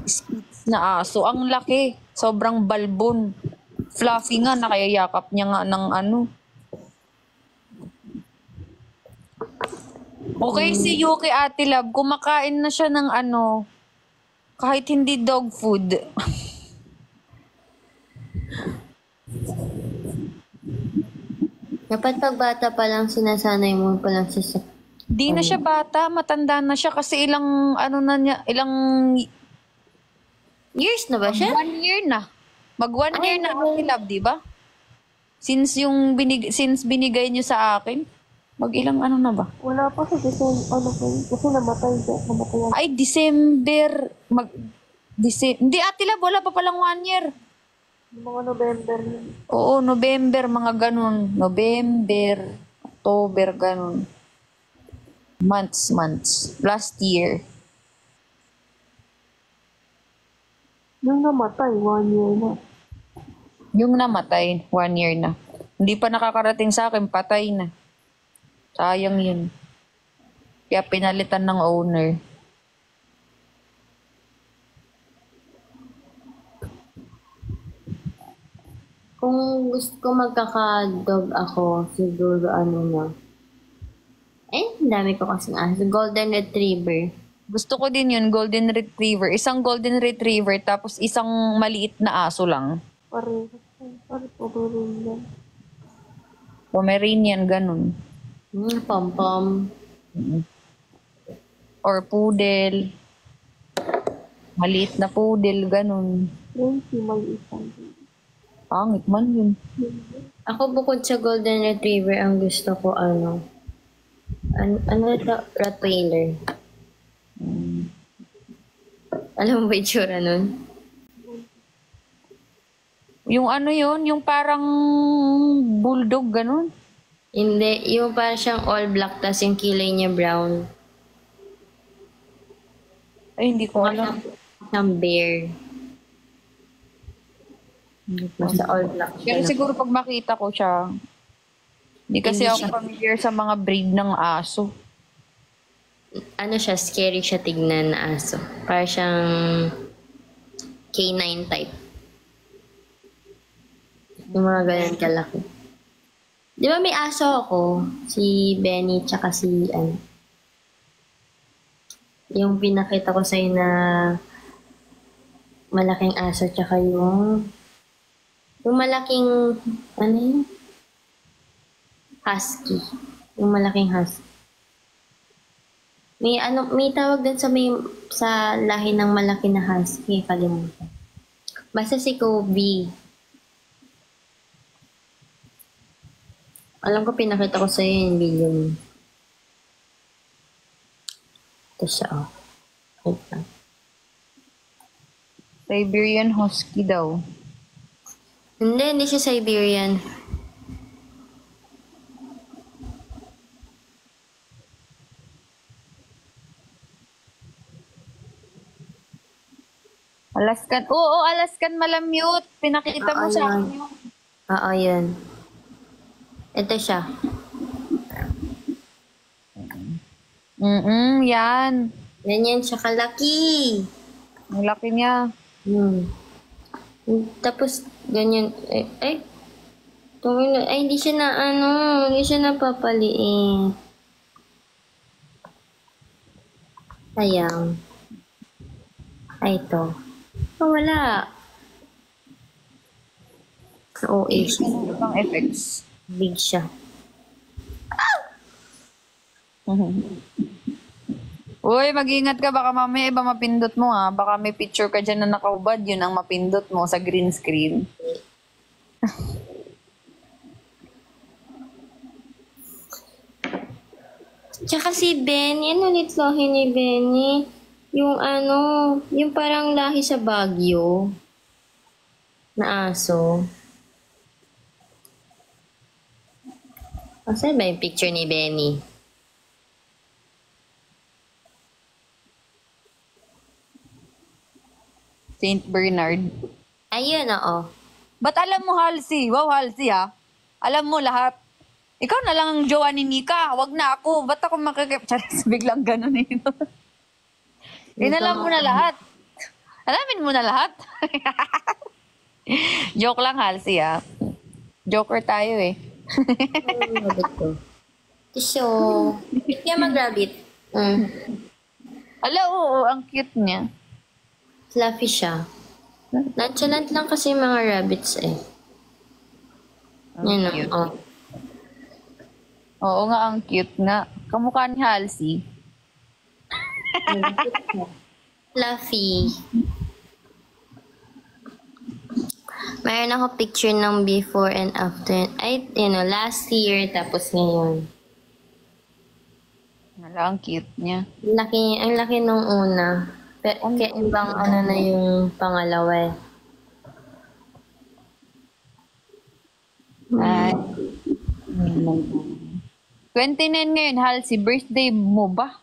Speaker 1: Spitz na aso. Ang laki, sobrang balbon. Fluffy nga, nakayayakap niya nga ng Okay, si Yuki, Ate Love, kumakain na siya ng kahit hindi dog food.
Speaker 3: Dapat pag bata pa lang, sinasanay mo pa lang siya sa...
Speaker 1: Di na siya bata, matanda na siya kasi ilang, ano na niya, ilang,
Speaker 3: Years na ba siya?
Speaker 1: 1 year na. Mag 1
Speaker 3: Ay,
Speaker 1: year na
Speaker 3: oo.
Speaker 1: Ate Love, di ba? Since binigay niyo sa akin, mag ilang ano na ba?
Speaker 2: Wala pa kasi kasi namatay yan.
Speaker 1: Ay, December, hindi Ate Love, wala pa palang 1 year.
Speaker 2: Mga November yun.
Speaker 1: Oo, November, mga ganun. November, October, ganun. Months. Last year.
Speaker 2: Yung namatay, 1 year na.
Speaker 1: Yung namatay, 1 year na. Hindi pa nakakarating sa akin, patay na. Sayang yun. Kaya pinalitan ng owner.
Speaker 3: Kung gusto ko magkaka-dog ako, siguro ano na. Ang dami ko kasing aso. Golden Retriever.
Speaker 1: Gusto ko din yun, golden retriever. Isang golden retriever, tapos isang maliit na aso lang.
Speaker 2: Pareho yan.
Speaker 1: Pomeranian, ganun.
Speaker 3: Pom-pom.
Speaker 1: Or poodle. Maliit na poodle, ganun.
Speaker 2: Crazy, may isang.
Speaker 1: Pangit man yun.
Speaker 3: Ako bukod sa Golden Retriever, ang gusto ko ano ito? Rottweiler. Alam mo ba itsura nun?
Speaker 1: Yung ano yun, yung parang bulldog, ganun.
Speaker 3: Hindi, yung parang siyang all black, tas yung kilay niya brown.
Speaker 1: Ay, hindi ko alam.
Speaker 3: Siyang bear. Basta all black
Speaker 1: Pero
Speaker 3: siya.
Speaker 1: siguro pag makita ko siya, hindi kasi
Speaker 3: Hindi
Speaker 1: ako
Speaker 3: siya-
Speaker 1: familiar sa mga breed ng aso.
Speaker 3: Ano siya, scary siya tignan na aso. Parang siyang K9 type. Yung mga ganyan kalaki. Di ba may aso ako? Si Benny, tsaka si yung pinakita ko sa'yo na malaking aso, tsaka yung malaking, ano yun? Husky. Yung malaking husky. May tawag din sa lahi ng malaki na husky, kalimutan. Basta si Kobe. Alam ko pinakita ko sa'yo yung video mo. Ito siya, oh. Wait lang.
Speaker 1: Siberian Husky daw.
Speaker 3: Hindi siya Siberian.
Speaker 1: Alaskan. Oo, Alaskan Malamute. Pinakita mo
Speaker 3: Oo,
Speaker 1: sa
Speaker 3: yan.
Speaker 1: akin yun.
Speaker 3: Oo, yun. Ito siya.
Speaker 1: Yan.
Speaker 3: Ganyan siya kalaki.
Speaker 1: Ang laki niya.
Speaker 3: Tapos, ganyan. Hindi siya na, hindi siya napapaliin. Sayang. Ito. Wala. OA siya.
Speaker 1: Ibang effects.
Speaker 3: Big siya.
Speaker 1: Uy, mag-ingat ka. Baka mamaya iba mapindot mo ha. Baka may picture ka dyan na nakaubad. Yun ang mapindot mo sa green screen.
Speaker 3: Tsaka si Benny, ano ulit lahi ni Benny? Yung parang lahi sa Baguio na aso. Saan ba yung picture ni Benny?
Speaker 1: Saint Bernard.
Speaker 3: Ayun, oo.
Speaker 1: Ba't alam mo, Halsey? Wow, Halsey ha. Alam mo lahat. Ikaw na lang ang jowa ni Mika. Wag na ako. Ba't ako Charis, biglang ganun eh. Inalam mo na lahat. Alamin mo na lahat. Joke lang, Halsey ha. Joker tayo eh.
Speaker 3: Rabbit ko. So, kaya mag-rabbit.
Speaker 1: Ala, oo, ang cute niya.
Speaker 3: Fluffy siya. Nonchalant lang kasi yung mga rabbits eh. Yan
Speaker 1: Cute.
Speaker 3: oh.
Speaker 1: Oo nga, ang cute nga. Kamukha ni Halsey.
Speaker 3: Fluffy. Mayroon ako picture ng before and after. Ay, last year, tapos ngayon.
Speaker 1: Wala, ang cute niya.
Speaker 3: Ang laki nung una. Kaya ibang ano na yung pangalawa eh.
Speaker 1: Ay. 29 ngayon, Halsey. Birthday mo ba?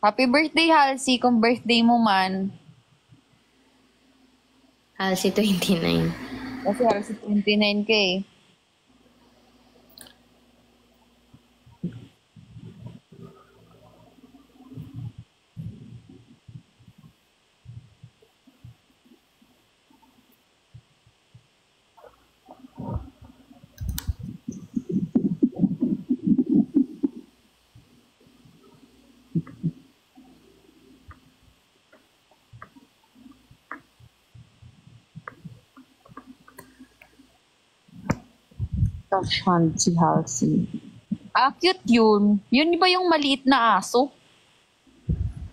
Speaker 1: Happy birthday, Halsey, kung birthday mo man.
Speaker 3: Si 29.
Speaker 1: Kasi Halsey 29 ka eh. Tashan si Halsey. Ah, cute yun. Yun ba yung maliit na aso?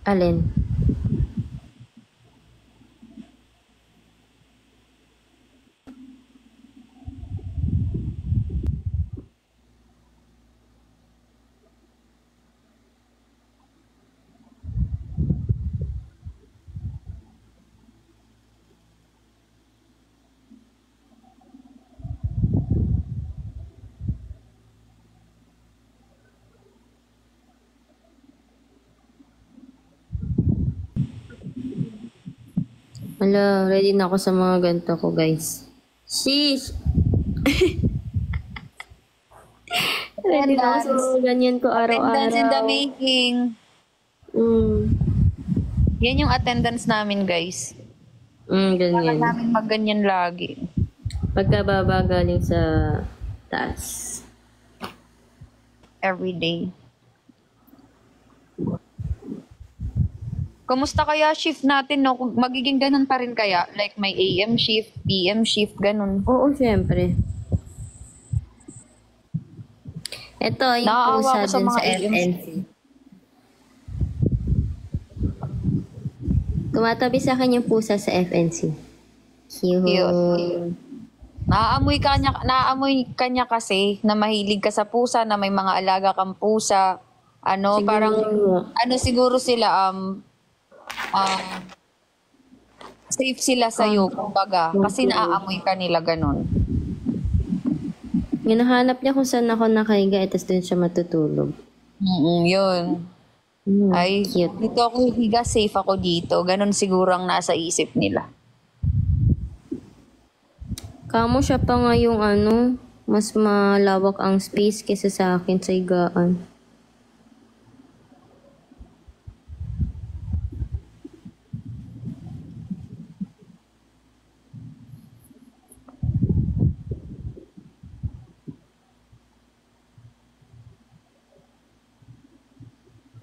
Speaker 3: Alin? Wala, ready na ako sa mga ganito ko, guys. Sheesh! Ready na ako sa mga ganyan ko
Speaker 1: Attendance in the
Speaker 3: araw-araw.
Speaker 1: making. Yan yung attendance namin, guys. Kailangan
Speaker 3: Ganyan.
Speaker 1: namin magganyan lagi.
Speaker 3: Pagkababa galing sa taas.
Speaker 1: Every day. Kumusta kaya shift natin, no? Kung magiging ganun pa rin kaya? Like may AM shift, PM shift, ganun.
Speaker 3: Oo, syempre. Ito, yung
Speaker 1: Naaawa
Speaker 3: pusa
Speaker 1: ako sa
Speaker 3: dun
Speaker 1: mga
Speaker 3: sa
Speaker 1: AMC.
Speaker 3: FNC. Tumatabi sa akin yung pusa sa FNC. Cute.
Speaker 1: Naaamoy kanya kasi na mahilig ka sa pusa, na may mga alaga kang pusa. Ano,
Speaker 3: Siguro.
Speaker 1: parang, siguro sila, safe sila sa'yo, kumbaga. Kasi naaamoy ka nila ganun.
Speaker 3: Hinahanap niya kung saan ako nakahiga, tapos doon siya matutulog.
Speaker 1: Yun. Ay,
Speaker 3: Cute.
Speaker 1: dito ako higa, safe ako dito. Ganun siguro ang nasa isip nila.
Speaker 3: Kamo siya pa nga yung mas malawak ang space kaysa sa akin sa higaan.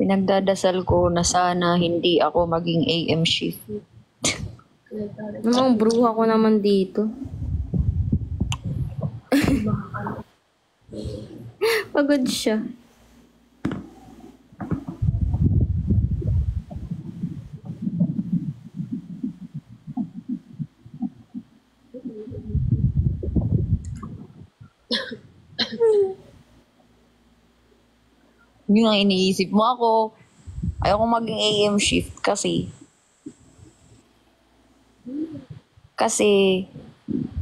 Speaker 1: Pinagdadasal ko na sana hindi ako maging AM shift.
Speaker 3: Namang bruha ko naman dito. Pagod siya.
Speaker 1: Yun ang iniisip mo ako. Ayoko maging AM shift kasi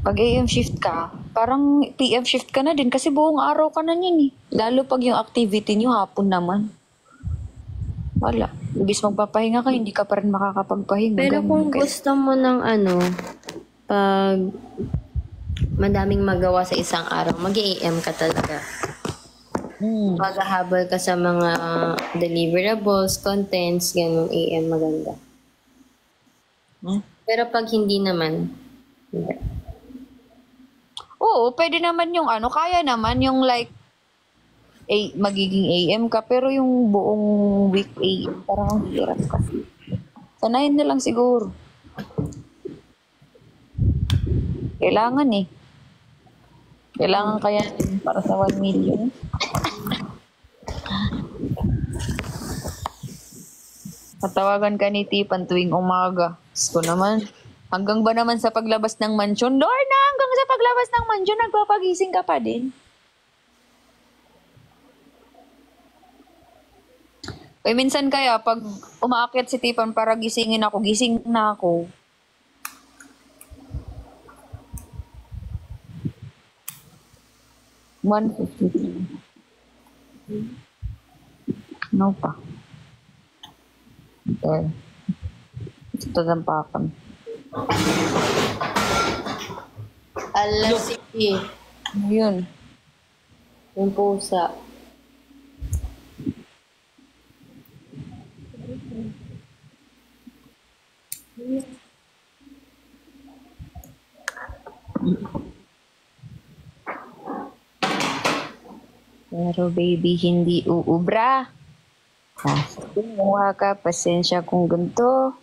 Speaker 1: pag AM shift ka, parang PM shift ka na din kasi buong araw ka na niyan eh. Lalo pag yung activity nyo hapon naman. Wala. Ibig magpapahinga ka, hindi ka pa rin makakapagpahinga.
Speaker 3: Pero
Speaker 1: Ganun.
Speaker 3: kung gusto mo ng pag madaming magawa sa isang araw, mag-AM ka talaga. Maghahabol ka sa mga deliverables, contents, ganun, AM maganda. Pero pag hindi naman, hindi.
Speaker 1: Oo, pwede naman yung kaya naman yung like, magiging AM ka, pero yung buong week AM, parang ang hirap kasi. Sanayin na lang siguro. Kailangan eh. Kailangan kaya para sa 1 million. Tatawagan ka ni Tipan tuwing umaga. Gusto naman. Hanggang ba naman sa paglabas ng mansyon? Lorna, hanggang sa paglabas ng mansyon, nagpapagising ka pa din. Minsan kaya, pag umaakyat si Tipan para gisingin ako, gising na ako. $153. No pa. There. Ito tampakan.
Speaker 3: Alas, sige.
Speaker 1: Yun.
Speaker 3: Yung pusa.
Speaker 1: Pero baby, hindi uubra. Kumuha ka, pasensya kung ganito.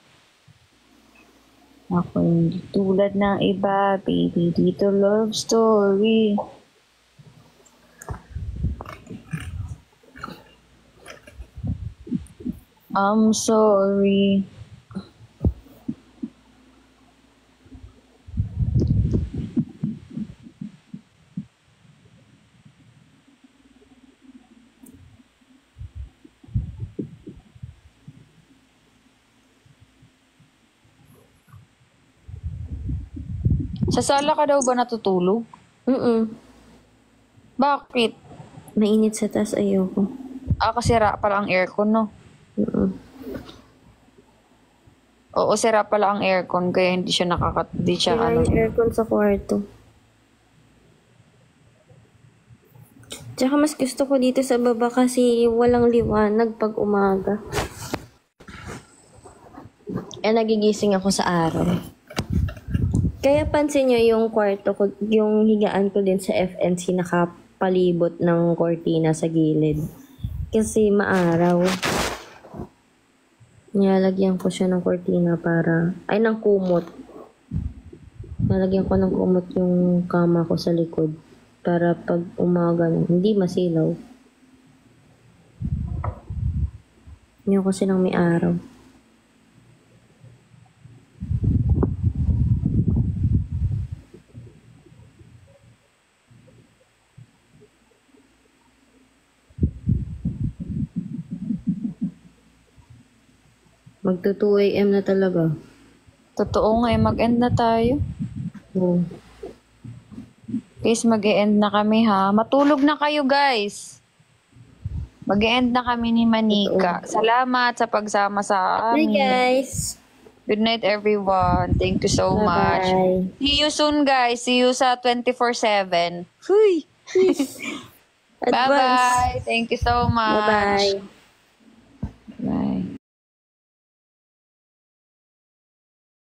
Speaker 1: Ako hindi tulad ng iba, baby, dito love story. I'm sorry. Sa sala ka daw ba natutulog? Bakit?
Speaker 4: Mainit sa taas, ayoko.
Speaker 1: Kasi sira pala ang aircon, no? Oo, sira pala ang aircon, kaya hindi siya hindi siya
Speaker 4: Sira yung aircon sa kwarto. Tsaka mas gusto ko dito sa baba kasi walang liwanag pag umaga. Nagigising ako sa araw. Kaya pansin nyo yung kwarto ko, yung higaan ko din sa FNC nakapalibot ng kortina sa gilid. Kasi maaraw. Nilalagyan ko siya ng kortina ng kumot. Nalagyan ko ng kumot yung kama ko sa likod. Para pag umaga hindi masilaw. Ngayon kasi nang may araw. Magto 2 AM na talaga.
Speaker 1: Totoo nga, mag-end na tayo.
Speaker 4: Oo.
Speaker 1: Guys, mag-e-end na kami ha. Matulog na kayo guys. Mag-e-end na kami ni Manika. Salamat sa pagsama sa
Speaker 4: Hi
Speaker 1: amin.
Speaker 4: guys!
Speaker 1: Good night everyone. Thank you so much.
Speaker 4: Bye-bye.
Speaker 1: See you soon guys. See you sa 24/7. Huy!
Speaker 4: Advance.
Speaker 1: Bye-bye. Thank you so much.
Speaker 4: Bye-bye.